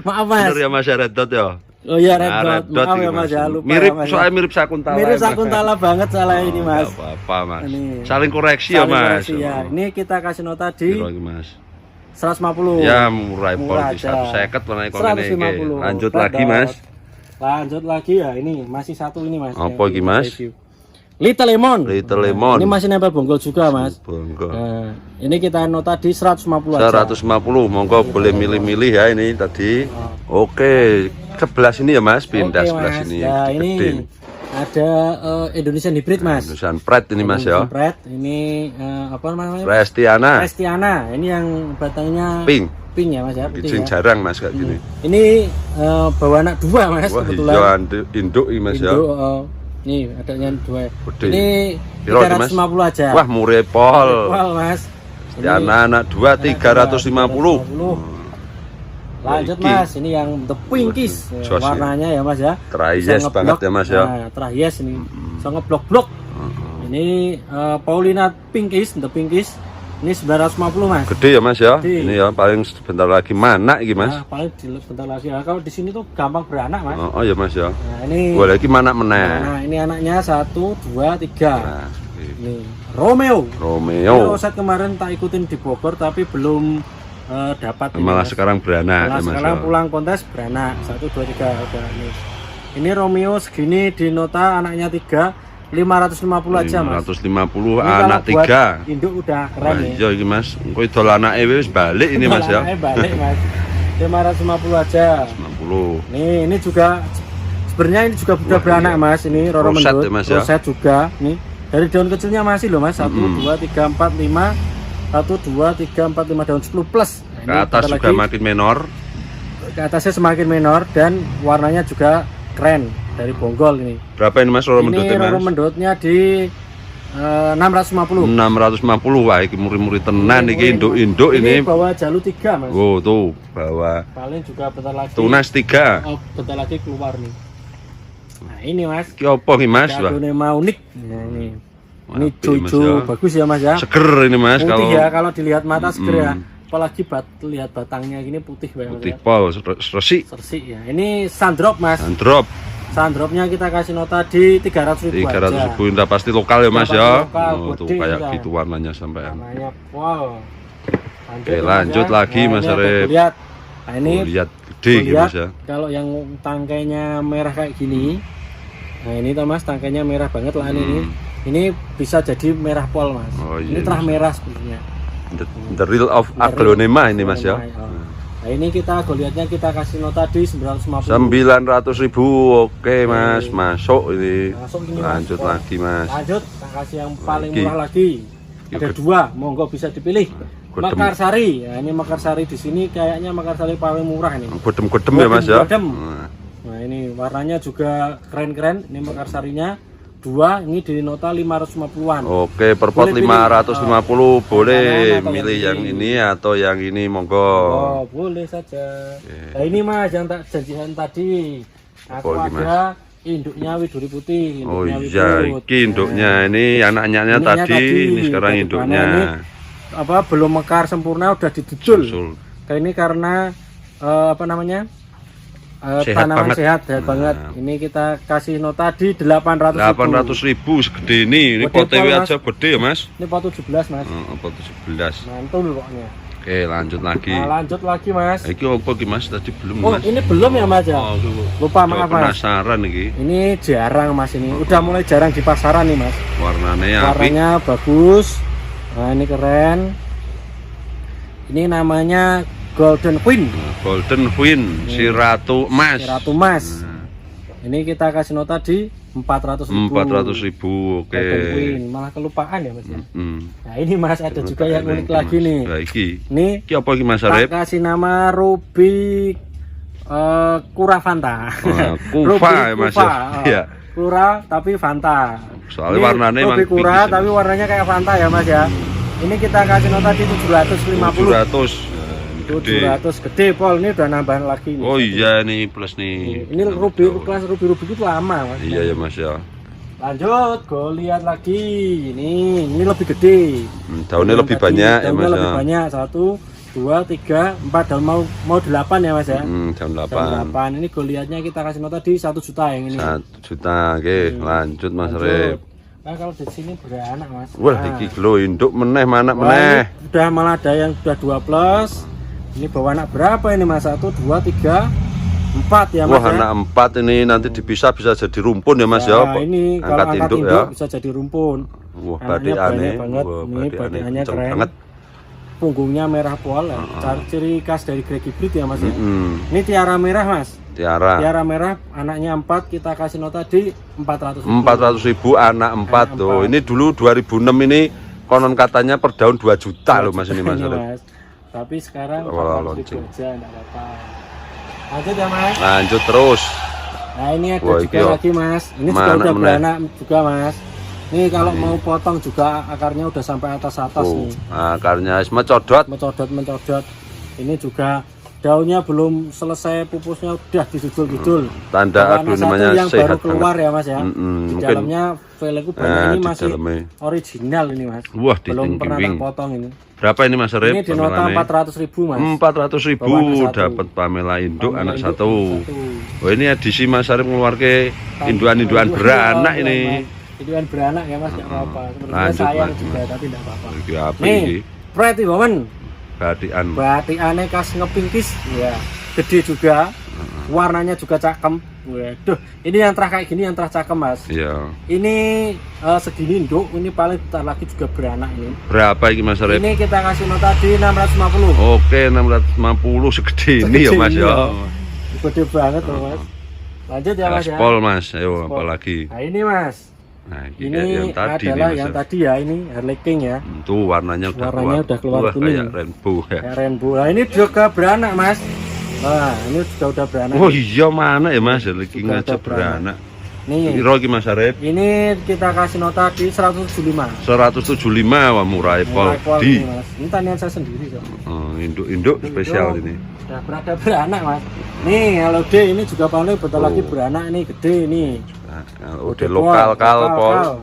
Maaf Mas.
Bener ya Mas ya, red dot ya.
Oh iya red
Nah,
dot. Maaf
ini,
ya Mas ya, lupa
mirip
ya, Mas, ya.
soalnya mirip sakuntala.
Mirip
Mas.
sakuntala banget salah ini Mas.
Nggak apa-apa Mas.
Ini.
Saling koreksi ya
Saling
Mas.
koreksi, ya. Ini kita kasih nota di
Piro iki, Mas?
150.
Ya murah pol
Murah
di
aja.
150 warna kok ngene iki.
150.
Lanjut
Red
lagi
dot.
Mas.
Lanjut lagi ya, ini masih satu ini Mas.
Apa
yang
iki,
kita
Mas?
review. Little Lemon.
Little Lemon.
Ini masih nempel bonggol juga Mas.
Bonggo.
Nah, ini kita nota di 150 aja.
150 monggo boleh milih-milih ya ini tadi. Oke, sebelah sini ya Mas, pindah
Oke,
sebelah
Mas.
sini.
Ya,
Gede.
ini ada Indonesian Hybrid Mas.
Indonesian Pride ini Mas ya.
Indonesian Pride. Ini apa namanya?
Prestiana.
Prestiana. Ini yang batangnya
Pink.
pink ya Mas ya, putih
Kucing
ya.
jarang Mas kayak gini.
Ini bawa anak dua Mas
Wah,
kebetulan.
hijau induk ini Mas ya.
Indo, nih adanya dua.
Gede.
Ini
Piro, Mas?
350 aja.
Wah, murah pol.
Wah, Mas.
Anak-anak 2 350.
Lanjut
Iki.
Mas, ini yang the pinkies.
Waduh, jos ya.
Warnanya ya Mas ya.
Terahies
Bisa
banget
ngeblok.
ya Mas ya.
Nah, terahies ini. Bisa ngeblok-blok. Ini Paulina pinkies, the pinkies. Ini 950 Mas.
Gede ya Mas ya.
Gede.
Ini ya paling sebentar lagi mana iki Mas?
Nah, paling sebentar lagi. Nah, kalau di sini tuh gampang beranak Mas.
Oh ya Mas ya.
Nah, ini
Boleh lagi mana meneh.
Nah, ini anaknya 1 2 3.
Nah,
Ini Romeo. Ini
Romeo.
roset kemarin tak ikutin di Bogor tapi belum dapat ini,
Malah
Mas.
sekarang beranak
Malah
ya Mas.
sekarang
Ya.
pulang kontes beranak 1 2 3 udah nih. Ini Romeo segini di nota anaknya 3 550 aja Mas.
150
Ini
anak
kalau buat
3.
Induk udah keren ya.
Iya iki Mas. Engko idol anake wis balik ini Mas ya.
Anaknya balik Mas. 550 aja.
50.
Nih ini juga sebenarnya ini juga udah
Wah,
beranak
iya.
Mas. Ini Roro
Roset
Mendut.
ya, Mas, ya?
Roset juga nih. Dari daun kecilnya masih loh Mas. 1 2 3 4 5 1 2 3 4 5 daun 10 plus. Nah,
Ke
ini
atas
bentar
juga
lagi.
makin menor.
Ke atasnya semakin menor dan warnanya juga keren dari bonggol ini.
Berapa ini Mas Roro
Ini
mendutnya
Roro
Mas?
mendutnya di 650.
650. Wah iki muri-muri tenan iki induk-induk ini.
bawa jalur 3 Mas.
Oh tuh bawa
Paling juga bentar lagi.
tunas 3.
Oh, bentar lagi keluar nih. Nah, ini Mas.
Ki opo ki Mas? Wah.
Daunnya unik. Nah, ini. Ini
Apik, Mas,
hijau
ya.
bagus ya Mas ya.
Seger ini Mas
Putih
kalau
ya kalau dilihat mata seger ya. Apalagi lihat batangnya gini putih banget.
putih
Ya.
pol resik
Sersik ya. Ini sandrop Mas.
dan drop
Sandropnya kita kasih nota di 300.000 aja.
300.000 udah pasti lokal ya Mas
Udah
ya.
pasti lokal,
Oh, tuh
gede
kayak
udah.
gitu warnanya sampai.
Namanya wow.
Oke, lanjut lagi, Mas
ini ada
Arif.
Goliat. Nah, ini
Oh, lihat gede gitu
Goliat,
Mas ya.
kalau yang tangkainya merah kayak gini. Nah, ini tuh Mas tangkainya merah banget lah ini. Ini bisa jadi merah pol Mas.
Oh,
Ini
iya,
terah
Mas.
merah sebenarnya.
The real of aglonema ini Mas ya.
Nah, ini kita Goliatnya kita kasih nota di 950.
900.000. Oke Mas, masuk ini.
Masuk ini, Mas.
Lanjut
Wah.
lagi Mas.
Lanjut, kita kasih yang paling
Lagi.
murah lagi.
Yuk,
Ada
ke-
2, monggo bisa dipilih.
Godem.
Mekarsari. Ya, ini Mekarsari di sini kayaknya Mekarsari paling murah nih.
Godem-godem ya Mas ya.
Godem.
Nah,
Nah, ini warnanya juga keren-keren. Ini Mekarsarinya dua ini di nota 550-an.
Oke, per pot 550 boleh milih yang ini atau yang ini, monggo.
Oh, boleh saja. Nah, ini Mas yang tak janjikan tadi. Aku ada induknya Widuri Putih.
Oh iya, ini induknya, ini anak-anaknya tadi, ini sekarang induknya. Ini,
apa belum mekar sempurna, udah didudul. Kayak ini karena apa namanya? Tanaman sehat banget. Ini kita kasih nota di 800.000
segede ini potw aja gede ya Mas.
Ini pot 17 Mas.
Pot 17
mantul pokoknya.
Oke, lanjut lagi.
Lanjut lagi Mas.
Iki apa ki Mas, tadi belum
Oh
Mas.
ini belum ya Mas ya. Lupa, maaf Mas.
Penasaran iki.
Ini jarang Mas, ini udah mulai jarang di pasaran nih Mas. Warnanya bagus. Nah ini keren. Ini namanya Golden Queen.
Golden Queen, si Ratu Emas.
Si Ratu Emas. Ini kita kasih nota di 400.000.
400.000, oke.
Golden Queen, malah kelupaan ya Mas ya. Nah ini Mas ada juga yang unik lagi nih.
Nah, iki.
Nih.
Iki apa iki Mas Arif?
Kasih nama Ruby Kura Fanta.
Kufa ya Mas ya. Iya.
Kura tapi Fanta.
Soalnya warnanya emang
Ruby Kura tapi warnanya kayak Fanta ya Mas ya. Ini kita kasih nota di 750. 700 gede Pol, ini udah nambahan lagi nih.
Oh iya nih plus nih.
Ini kelas ruby itu lama Mas.
Iya ya Mas ya.
Lanjut, gue lihat lagi. Ini lebih gede.
Daunnya lebih banyak ya Mas.
Lebih banyak. 1, 2, 3, 4 dan mau 8 ya Mas ya.
Daun 8.
Ini gue lihatnya kita kasih nota di 1 juta yang ini.
1 juta, oke. Lanjut Mas Rep.
Nah kalau di sini beranak Mas.
Wah, iki lho induk meneh mana meneh.
Udah malah ada yang sudah 2+. Ini bawa anak berapa ini Mas? 1, 2, 3, 4 ya Mas.
Wah, anak 4 ini nanti dipisah bisa jadi rumpun ya Mas ya.
Ini kalau angkat induk ya bisa jadi rumpun.
Wah, badikannya
banget. Ini badikannya keren banget. Punggungnya merah pol ya. Ciri khas dari Grey Hybrid ya Mas ya. Ini tiara merah Mas. Tiara merah anaknya 4, kita kasih nota di 400.000.
400.000 anak 4 tuh. Ini dulu 2006 ini konon katanya per daun 2 juta loh Mas ini Mas.
Tapi sekarang
launching
aja enggak apa-apa. Lanjut ya Mas.
Lanjut terus.
Nah ini ada juga lagi Mas. Ini juga udah beranak juga Mas. Ini kalau mau potong juga akarnya udah sampai atas nih.
Akarnya mencodot.
Ini juga daunnya belum selesai pupusnya udah didudul.
Tanda aduh namanya
yang
sehat
baru keluar
banget.
Ya Mas ya. Di dalamnya velegu banyak ini masih original ini Mas.
Wah,
belum pernah terpotong ini.
Berapa ini Mas Arif?
Ini di nota 400.000 Mas.
400.000 dapat Pamela induk anak 1. Oh ini edisi Mas Arif ngeluarke induan-induan beranak ini.
Induan beranak ya Mas, enggak apa-apa.
Sebenarnya
sayang juga tapi enggak apa-apa.
Nih,
Pretty Woman.
Batikan
khas ngepingkis ya. Gede juga. Warnanya juga cakem. Waduh, ini yang terah kayak gini yang terah cakem Mas.
Iya.
Ini segini induk, ini paling bentar lagi juga beranak ini.
Berapa ini Mas Arif?
Ini kita kasih nota di 650.
Oke, 650 segede ini ya Mas ya.
Gede banget loh Mas. Lanjut ya Mas ya.
Gaspol Mas, ayo apa lagi?
Nah ini Mas.
Nah,
ini adalah yang tadi ya, ini Harley King ya.
Tuh warnanya udah keluar
kuning.
Kayak rainbow ya.
Kayak rainbow. Nah ini juga beranak Mas. Nah ini udah beranak.
Oh iya mana ya Mas, Harley King aja beranak.
Nih.
Piro iki Mas Arif?
Ini kita kasih nota di 175.
175 wah murah Pol.
Ini tanian saya sendiri kok.
Induk spesial ini.
Sudah berada beranak Mas. Nih LOD ini juga paling bentar lagi beranak nih, gede nih.
LOD lokal Pol.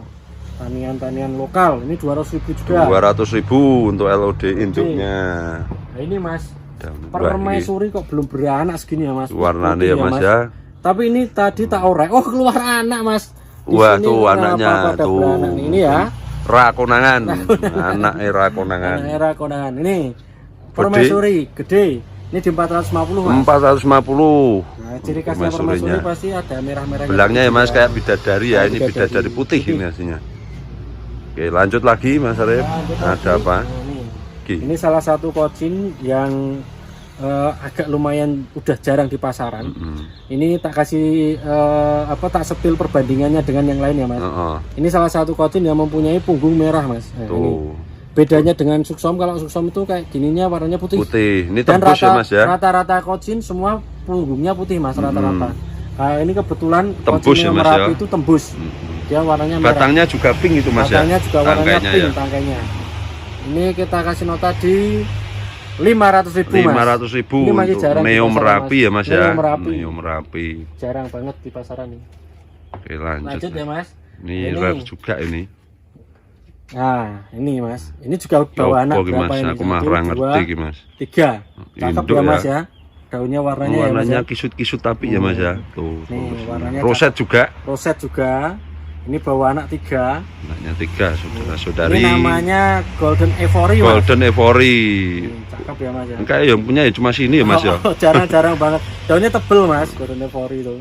Tanian lokal. Ini 200.000 juga.
200.000 untuk LOD induknya.
Nah ini Mas. Permaisuri kok belum beranak segini ya Mas.
Warnanya ya Mas ya.
Tapi ini tadi tak orek. Oh keluar anak Mas.
Wah tuh anaknya tuh.
Ini ya.
Rakonangan. Anak era konangan.
Ini permaisuri gede. Ini di 450 Mas.
450.
Nah, ciri khasnya permaisuri pasti ada merah-merahnya.
Belangnya ya Mas kayak bidadari ya. Ini bidadari putih ini aslinya. Oke lanjut lagi Mas Arif. Ada apa?
Ini salah satu kocin yang agak lumayan udah jarang di pasaran. Ini tak kasih tak sepil perbandingannya dengan yang lain ya Mas. Ini salah satu kocin yang mempunyai punggung merah Mas. Nah, ini. Bedanya dengan suksom, kalau suksom itu kayak gininya warnanya putih.
Ini tembus ya Mas ya.
Rata-rata kocin semua punggungnya putih Mas rata-rata. Nah, ini kebetulan
tembus ya Mas ya.
Itu tembus. Dia warnanya merah.
Batangnya juga pink itu Mas ya.
Batangnya juga warnanya pink
ya.
tangkainya. Ini kita kasih nota di 500.000 Mas.
500.000
ini masih
untuk
jarang
Neo
di pasaran,
Merapi ya Mas ya.
Neo Merapi. Jarang banget di pasaran nih.
Oke, lanjut
ya Mas.
Ini rare juga ini.
Nah, ini Mas. Ini juga bawa anak berapa ini?
Aku mah ngerti Mas.
3. Cakep ya Mas ya. Daunnya warnanya
warnanya kisut-kisut tapi ya Mas ya. Tuh.
Nih, warnanya
roset juga.
Roset juga. Ini bawa anak 3.
Anaknya 3 saudara-saudari.
Ini namanya Golden Ivory Mas.
Golden Ivory.
Cakep ya Mas ya.
Kayak yang punya ya cuma sini ya Mas ya.
Jarang-jarang banget. Daunnya tebel Mas, Golden Ivory itu.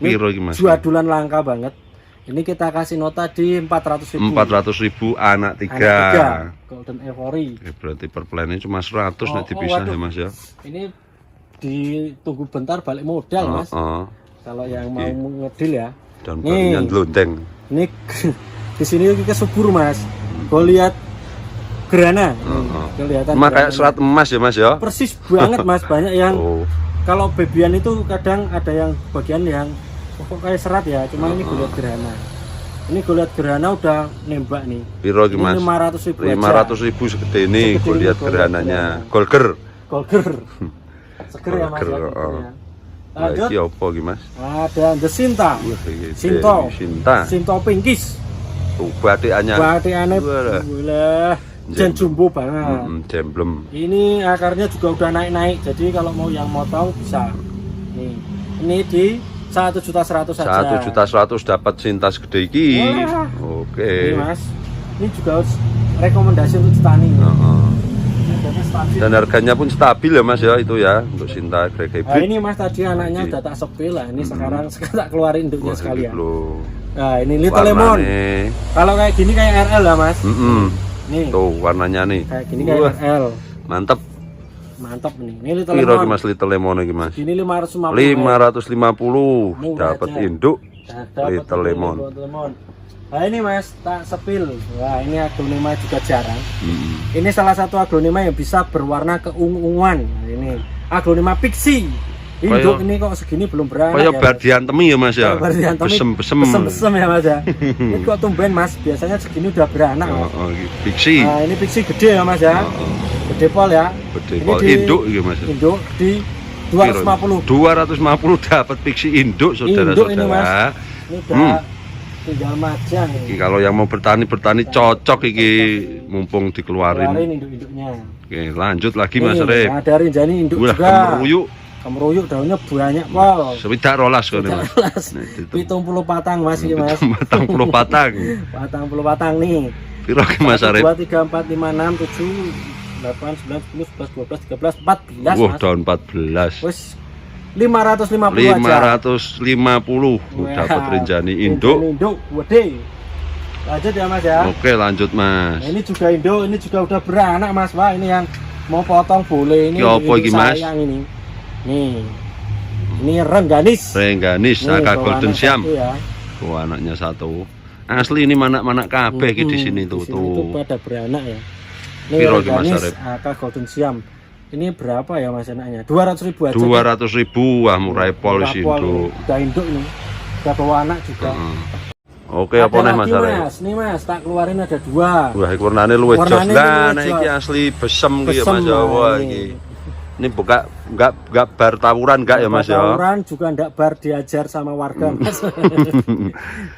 Piro iki Mas?
Juadulan langka banget. Ini kita kasih nota di 400.000.
400.000 anak 3.
Golden Ivory.
Oke, berarti per plannya cuma 100 nek dipisah ya Mas ya.
Ini ditunggu bentar balik modal Mas. Kalau yang mau ngedil ya.
Dan barunya lonteng.
Ini di sini kita subur Mas. Gue lihat gerana. Kelihatan.
Kayak serat emas ya Mas ya.
Persis banget Mas, banyak yang kalau bebian itu kadang ada yang bagian yang pokok kayak serat ya, cuma ini gue lihat gerhana. Ini gue lihat gerhana udah nembak nih.
Piro iki Mas?
500.000
segede ini gue lihat gerhananya. Golger.
Seger ya Mas ya.
Lanjut. Iki apa iki Mas?
Ada Desinta. Sinto Pinkies.
Tuh batikannya.
Batikane boleh jen jumbo banget.
Jemblem.
Ini akarnya juga udah naik-naik. Jadi kalau mau yang motong bisa. Nih. Ini di 1.100.000 saja.
1.100.000 dapat sinta segede iki. Oke.
Ini Mas. Ini juga rekomendasi untuk petani.
Dan harganya pun stabil ya Mas ya itu ya untuk sinta grade hybrid.
Nah, ini Mas tadi anaknya udah tak sepil lah. Ini sekarang tak keluarin induknya sekalian. Nah, ini Little Lemon. Kalau kayak gini kayak RL lah Mas. Nih. Tuh warnanya nih. Kayak gini kayak RL.
Mantap.
Mantap nih. Ini Little
Lemon.
Lemon.
Mas Little Lemon iki Mas.
Ini 550.
550 dapat induk Little Lemon.
Nah ini Mas, tak sepil. Wah ini aglonema juga jarang. Ini salah satu aglonema yang bisa berwarna keunguan. Nah, ini aglonema pixie. Induk ini kok segini belum beranak.
Kayak bardiantemi ya Mas ya.
Besem ya Mas ya. Ini kok tumben Mas, biasanya segini udah beranak.
Pixie.
Nah ini pixie gede ya Mas ya. Gede pol ya.
Gede pol induk iki Mas.
Induk di 250.
250 dapat pixie induk saudara-saudara.
Induk ini Mas. Ini udah tinggal majang
ini. Kalau yang mau bertani cocok iki mumpung dikeluarin.
Induk-induknya.
Oke, lanjut lagi Mas Re.
Nah, dari Rinjani induk juga. Kemeruyuk daunnya banyak pol.
Sewidak rolas kok Mas.
70 patang Mas iki Mas.
40 patang.
40 patang nih.
Piro ki Mas Arif?
2 3 4 5 6 7 8 9 10 11 12 13 14 Mas.
Wah, daun 14.
Wis 550
aja. 550 dapat Rinjani induk.
Induk gede. Lanjut ya Mas ya.
Oke, lanjut Mas.
Nah, ini juga induk, ini juga udah beranak Mas. Wah, ini yang mau potong boleh ini.
Apa iki Mas?
Ini. Nih. Ini Rengganis.
Aka Golden Siam.
Ya.
Tuh anaknya satu. Asli ini manak-manak kabeh di sini tuh.
Itu pada beranak ya. Ini
Piro
Rengganis Aka Golden Siam. Ini berapa ya Mas anaknya? 200.000 aja.
200.000 wah murah pol sih induk.
Udah induk nih. Udah bawa anak juga.
Oke, apa nih Mas Arif?
Nih Mas, tak keluarin ada 2.
Wah, iki warnane luwih jos. Lah, iki asli besem iki ya Mas Jawa iki. Ini buka enggak bar tawuran enggak ya Mas ya?
Tawuran juga enggak bar diajar sama warga Mas.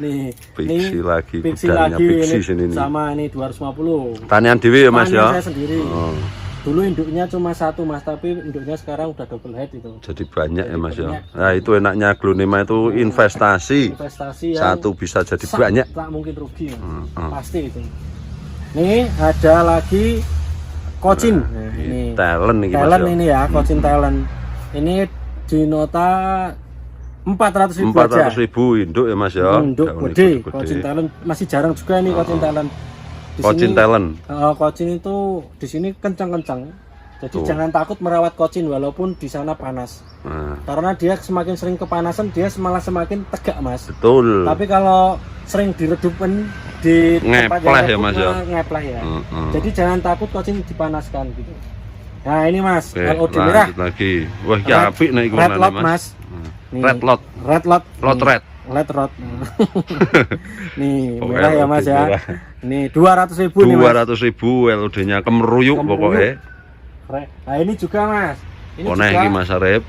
Nih,
Pixie lagi,
Pixie
sini nih.
Sama ini 250.
Tanian dewe ya Mas ya?
Saya sendiri. Dulu induknya cuma 1 Mas, tapi induknya sekarang udah double head itu.
Jadi banyak ya Mas ya. Nah, itu enaknya aglonema itu investasi. Investasi yang satu bisa jadi banyak.
Tak mungkin rugi. Pasti itu. Nih, ada lagi Kocin. Nah, ini
talent nih
Mas. Ini ya, Kocin talent. Ini di nota 400.000 aja.
400.000 induk ya Mas ya.
Induk gede. Kocin talent masih jarang juga nih Kocin talent.
Kocin talent.
Kocin itu di sini kencang-kencang. Jadi jangan takut merawat kocin walaupun di sana panas. Karena dia semakin sering kepanasan dia malah semakin tegak Mas.
Betul.
Tapi kalau sering diredupin di tempat
ngepleh ya Mas ya.
Ngepleh ya. Jadi jangan takut kocin dipanaskan gitu. Nah ini Mas, LOD merah.
Lagi. Wah, iki apik nek iku
Red lot Mas.
Red lot.
Red lot.
Lot red.
Let rot. Nih, merah ya Mas ya. Ini 200.000 nih Mas.
200.000 LOD-nya kemeruyuk pokoknya.
Nah, ini juga Mas. Ini
juga iki Mas Arif.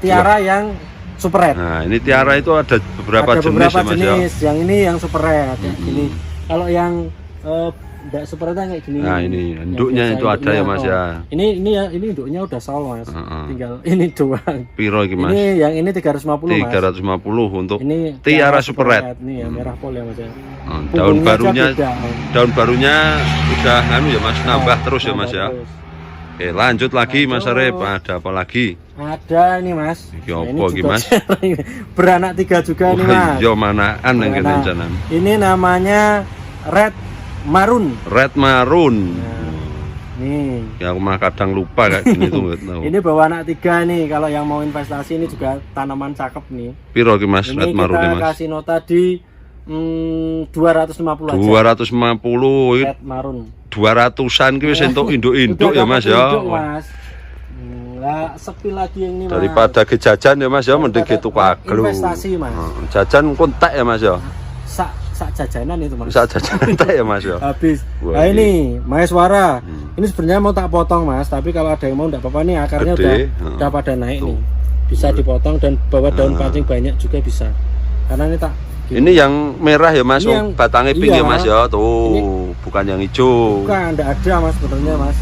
Tiara yang super red.
Nah, ini tiara itu ada beberapa jenis ya Mas ya.
Yang ini yang super red ya. Gini. Kalau yang enggak super red kayak gini.
Nah, ini induknya itu ada ya Mas ya.
Ini ya, ini induknya udah sol Mas. Tinggal ini doang.
Piro iki Mas?
Ini yang ini 350 Mas.
350 untuk
ini
tiara super red.
Ini ya merah pol ya Mas ya.
Daun barunya udah anu ya Mas, nambah terus ya Mas ya. Oke, lanjut lagi Mas Arif, ada apa lagi?
Ada ini Mas.
Iki opo iki Mas?
Beranak 3 juga nih Mas.
Yo manaan yang kencanan.
Ini namanya red marun.
Red marun.
Nah, nih.
Ya aku mah kadang lupa kayak gini tuh enggak tahu.
Ini bawa anak 3 nih, kalau yang mau investasi ini juga tanaman cakep nih.
Piro ki Mas red marun
ini
Mas?
Kita kasih nota di 250 aja.
250
red marun.
200-an ki wis entuk induk-induk ya Mas ya.
Mas. Lah sepi lagi yang ini Mas.
Daripada ke jajan ya Mas ya, mending gitu kaglo.
Investasi Mas.
Jajan kontak ya Mas ya.
Sak jajanan itu Mas.
Sak jajanan tak ya Mas ya.
Habis. Nah ini Maheswara. Ini sebenarnya mau tak potong Mas, tapi kalau ada yang mau enggak apa-apa nih, akarnya udah pada naik nih. Bisa dipotong dan bawa daun pancing banyak juga bisa. Karena ini tak
ini yang merah ya Mas, batangnya pink ya Mas ya, tuh ini, bukan yang hijau.
Bukan, enggak ada Mas sebenarnya Mas.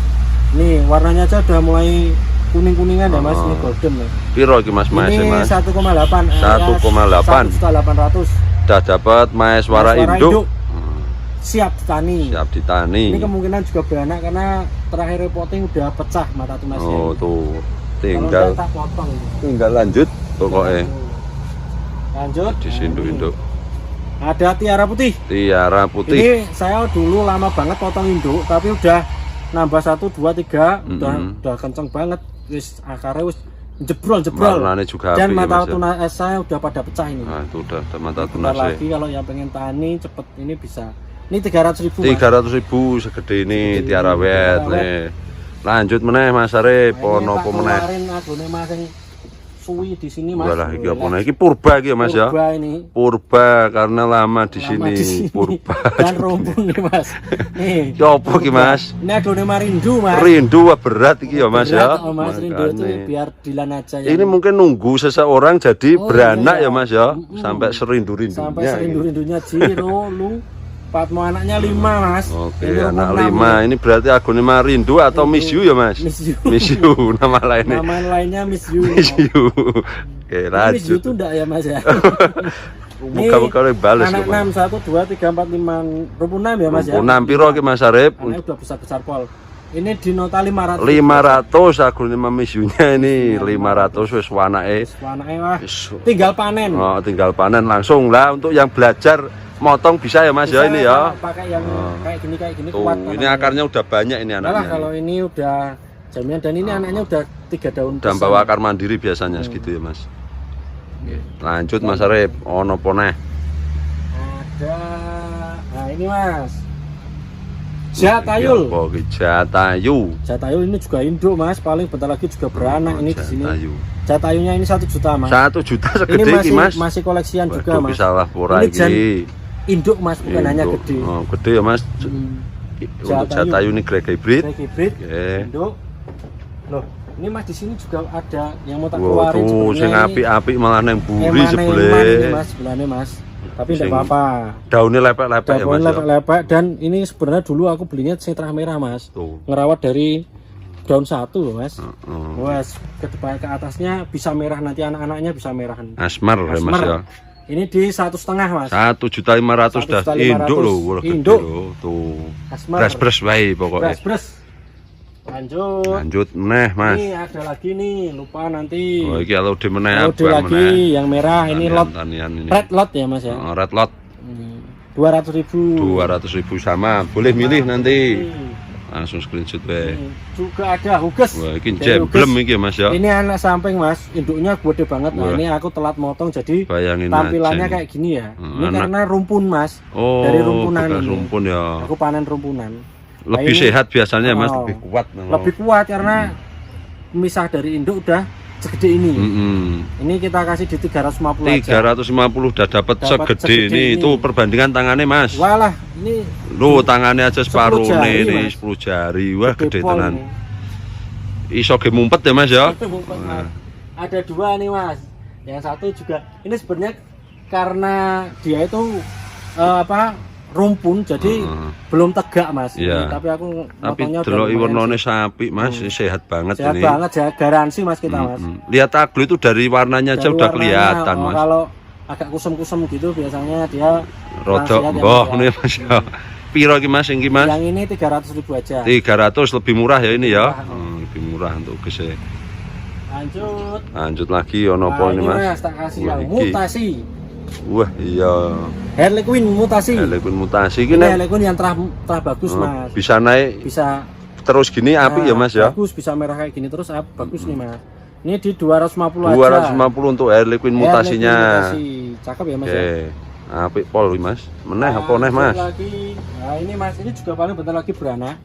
Nih warnanya aja udah mulai kuning-kuningan ya Mas, ini golden ya.
Piro iki Mas Mas?
Ini 1,8.
1,8.
1.800.
Udah dapat Maheswara induk.
Siap ditani.
Siap ditani.
Ini kemungkinan juga beranak karena terakhir repotting udah pecah mata tunasnya.
Oh tuh, tinggal
tak potong.
Tinggal lanjut pokoknya.
Lanjut.
Di induk-induk.
Ada tiara putih.
Tiara putih.
Ini saya dulu lama banget potong induk, tapi udah nambah 1, 2, 3, udah kenceng banget. Wis akarnya wis jebrol.
Warnanya juga
dan mata tunas saya udah pada pecah ini.
Nah, itu udah mata tunas.
Lagi kalau yang pengen tani cepet ini bisa. Ini 300.000.
300.000 segede ini tiara wet nih. Lanjut meneh Mas Arif, ono apa meneh?
Kemarin agone Mas sing suwi di sini Mas.
Walah iki apa nih? Iki purba iki ya Mas ya.
Purba ini.
Purba karena lama di sini. Purba.
Dan rumpun nih Mas. Nih.
Ya apa iki Mas?
Ini agone rindu Mas.
Rindu berat iki ya Mas ya.
Mas rindu itu biar dilan aja ya.
Ini mungkin nunggu seseorang jadi beranak ya Mas ya. Sampai serindu-rindunya.
Sampai serindu-rindunya Jiro lu. Mau anaknya 5 Mas.
Oke, anak 5. Ini berarti agone rindu atau miss you ya Mas? Miss you nama lainnya.
Nama lainnya miss you.
Miss you. Oke, lanjut.
Miss you itu enggak ya Mas ya?
Buka-buka bales
anak 6, 1, 2, 3, 4, 5. Rumpun 6 ya Mas ya?
Rumpun 6 piro ki Mas Arif?
Anaknya udah besar-besar pol. Ini di nota 500.
500 agone miss you-nya ini 500 wis wanake.
Wanake wah. Tinggal panen.
Oh, tinggal panen langsung lah untuk yang belajar motong bisa ya Mas ya ini ya.
Pakai yang kayak gini kuat.
Ini akarnya udah banyak ini anaknya.
Nah, kalau ini udah jaminan dan ini anaknya udah 3 daun.
Udah bawa akar mandiri biasanya segitu ya Mas. Lanjut Mas Arif, ono apa neh?
Ada. Nah, ini Mas. Jatayul.
Oh, Jatayu.
Jatayul ini juga induk Mas, paling bentar lagi juga beranak ini di sini. Jatayunya ini 1 juta Mas.
1 juta segede
ini
Mas.
Masih koleksian juga Mas.
Salah pura iki.
Induk Mas, bukan hanya gede.
Oh, gede ya Mas. Untuk Jatayu ini grade hybrid.
Hybrid. Induk. Loh, ini Mas di sini juga ada yang mau tak keluarin
sebenarnya. Tuh, sing apik-apik malah nang buri sebelah.
Ini Mas, sebelahnya Mas. Tapi enggak apa-apa.
Daunnya lepek-lepek ya Mas.
Lepek-lepek dan ini sebenarnya dulu aku belinya sentra merah Mas. Ngerawat dari daun 1 loh Mas. Wes ke depan ke atasnya bisa merah, nanti anak-anaknya bisa merahan.
Asmar ya Mas ya.
Ini di 1,5 Mas.
1.500.000 dah induk loh.
Induk.
Tuh.
Asmar.
Bres-bres wae pokoknya.
Bres-bres. Lanjut
meneh Mas.
Ini ada lagi nih, lupa nanti.
Oh iki kalau di meneh
apa lagi yang merah ini lot. Red lot ya Mas ya.
Red lot.
200.000.
200.000 sama. Boleh milih nanti. Langsung screenshot wae.
Juga ada huges.
Wah, iki jemblem iki Mas ya.
Ini anak samping Mas, induknya gede banget. Nah, ini aku telat motong jadi
bayangin
tampilannya
aja
kayak gini ya. Ini karena rumpun Mas. Dari rumpunan ini.
Rumpun ya.
Aku panen rumpunan.
Lebih sehat biasanya Mas, lebih kuat.
Lebih kuat karena misah dari induk udah segede ini. Ini kita kasih di 350 aja.
350 udah dapat segede ini. Itu perbandingan tangannya Mas.
Walah, ini
lu tangannya aja separuh
10 jari,
nih,
Mas.
10 jari. Wah, gede
pol
tenan.
ini.
Iso ge mumpet ya Mas ya.
Mas. Ada dua nih Mas. Yang satu juga ini sebenarnya karena dia itu rumpun jadi belum tegak Mas.
Iya.
Tapi aku
Tapi delok warnane sapi Mas, sehat banget
sehat
ini.
Sehat banget ya, garansi Mas kita Mas.
Lihat aglo itu dari warnanya aja udah kelihatan Mas.
Kalau agak kusem-kusem gitu biasanya dia
rodok mbah nih Mas ya. Piro iki Mas iki Mas?
Yang ini 300.000 aja.
300 lebih murah ya ini ya. Lebih murah untuk gese. Lanjut lagi ono apa ini Mas?
Tak kasih yang mutasi.
Wah, iya.
Harley Quinn mutasi.
Harley Quinn mutasi
ini Harley Quinn yang terah bagus Mas.
Bisa naik.
Bisa
terus gini api ya Mas ya.
Bagus, bisa merah kayak gini terus bagus nih Mas. Ini di 250
aja. 250 untuk Harley Quinn mutasinya.
Cakep ya Mas.
Apik pol Mas. Meneh apa neh Mas?
Lagi. Nah, ini Mas, ini juga paling bentar lagi beranak.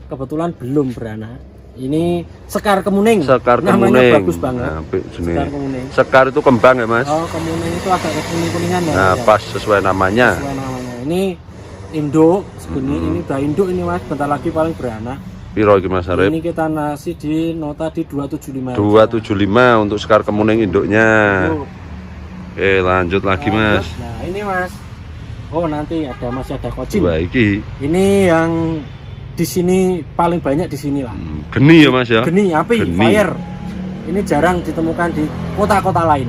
Kebetulan belum beranak. Ini sekar kemuning.
Sekar
namanya bagus banget.
Sekar kemuning. Sekar itu kembang ya Mas?
Oh, kemuning itu agak kuning-kuningan ya.
Nah, pas sesuai namanya.
Sesuai namanya. Ini induk, ini udah induk ini Mas, bentar lagi paling beranak.
Piro iki Mas Arif?
Ini kita nasi di nota di 275.
275 untuk sekar kemuning induknya. Oke, lanjut lagi Mas.
Nah, ini Mas. Oh, nanti masih ada kocin.
Wah, iki.
Ini yang di sini paling banyak di sini lah.
Geni ya Mas ya?
Geni, api, fire. Ini jarang ditemukan di kota-kota lain.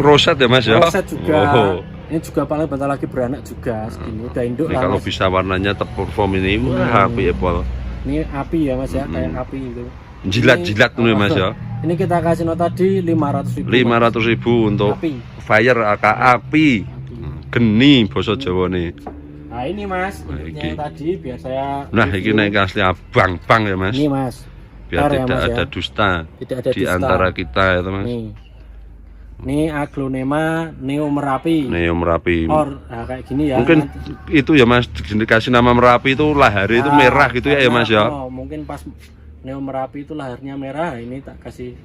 Roset ya Mas ya?
Roset juga. Ini juga paling bentar lagi beranak juga. Ini udah induk lah.
Kalau bisa warnanya terperform ini, wah api ya Pol.
Ini api ya Mas ya, kayak api itu.
Jilat-jilat nih Mas ya.
Ini kita kasih nota di 500.000.
500.000 untuk
api.
Fire api. Geni basa Jawa nih.
Nah ini Mas, yang tadi biar saya.
Nah ini naik asli abang-bang ya Mas.
Ini Mas.
Biar tidak ada dusta di antara kita ya Mas.
Ini aglonema Neo Merapi.
Neo Merapi.
Nah, kayak gini ya.
Mungkin itu ya Mas, dikasih nama Merapi itu lahari itu merah gitu ya Mas ya.
Mungkin pas Neo Merapi itu laharnya merah, ini tak kasih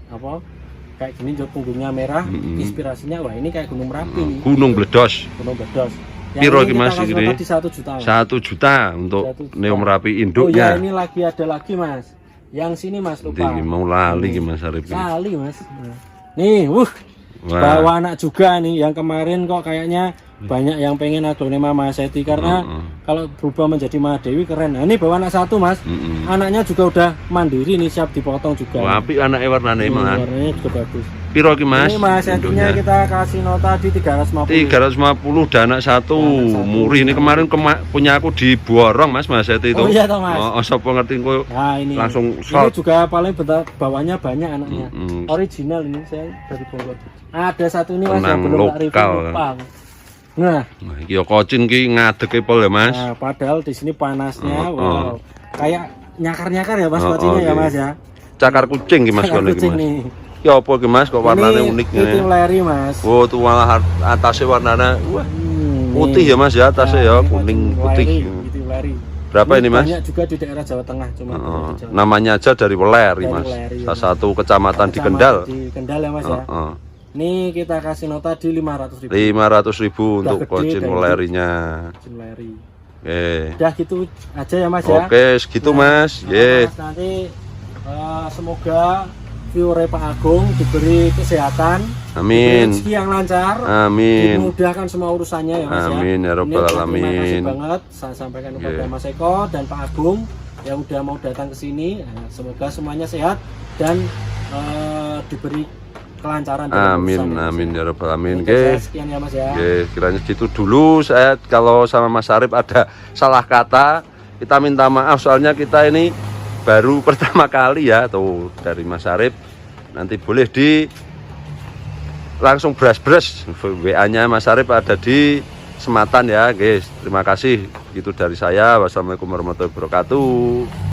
kayak gini jauh punggungnya merah. Inspirasinya wah ini kayak Gunung Merapi nih.
Gunung Bledos.
Gunung Bledos.
Piro iki Mas ini?
1 juta.
1 juta untuk Neo Merapi induknya.
Oh ya ini ada lagi Mas. Yang sini Mas lupa.
Mau lali ki Mas Arif.
Lali Mas. Nih, bawa anak juga nih. Yang kemarin kok kayaknya banyak yang pengen aglonema Mahaseti karena kalau berubah menjadi Mahadewi keren. Nah, ini bawa anak satu Mas. Anaknya juga udah mandiri nih, siap dipotong juga.
Wah, apik anaknya warnanya malah.
Warnanya juga bagus.
Piro ki Mas?
Ini Mahasetinya kita kasih nota di 350.
350 dan anak satu. Murih ini kemarin punya aku di Borong Mas Mahaseti itu.
Oh iya toh Mas.
Oh, sapa ngerti kok.
Nah, ini.
Langsung
ini juga paling bawahnya banyak anaknya. Original ini saya dari Bogor. Ada satu ini Mas yang belum tak review. Nah,
iki yo kocin ki ngadeke pol ya Mas.
Nah, padahal di sini panasnya wow. Kayak nyakar-nyakar ya Mas kocinnya ya Mas ya.
Cakar kucing ki Mas kono iki Mas. Ya apa ki Mas kok warnanya unik ini?
Itu leri Mas.
Oh, tuh malah atasnya warnanya wah. Putih ya Mas ya, atasnya ya kuning putih.
Itu leri.
Berapa ini Mas?
Banyak juga di daerah Jawa Tengah cuma.
Namanya aja dari Weleri Mas. Salah satu kecamatan di Kendal.
Di Kendal ya Mas ya. Ini kita kasih nota di 500.000.
500.000 untuk kocin Welerinya.
Kocin Weleri.
Oke.
Udah gitu aja ya Mas ya.
Oke, segitu Mas. Nggih.
Nanti semoga viewer Pak Agung diberi kesehatan.
Amin.
Rezeki yang lancar.
Amin.
Dimudahkan semua urusannya ya Mas ya.
Amin ya rabbal alamin.
Terima kasih banget saya sampaikan kepada Mas Eko dan Pak Agung yang udah mau datang ke sini. Semoga semuanya sehat dan diberi kelancaran.
Amin ya rabbal alamin. Oke.
Sekian ya Mas ya.
Oke, kiranya gitu dulu. Saya kalau sama Mas Arif ada salah kata, kita minta maaf soalnya kita ini baru pertama kali ya tuh dari Mas Arif. Nanti boleh langsung bras-bras WA-nya Mas Arif ada di Sematan ya guys. Terima kasih, itu dari saya. Wassalamualaikum warahmatullahi wabarakatuh.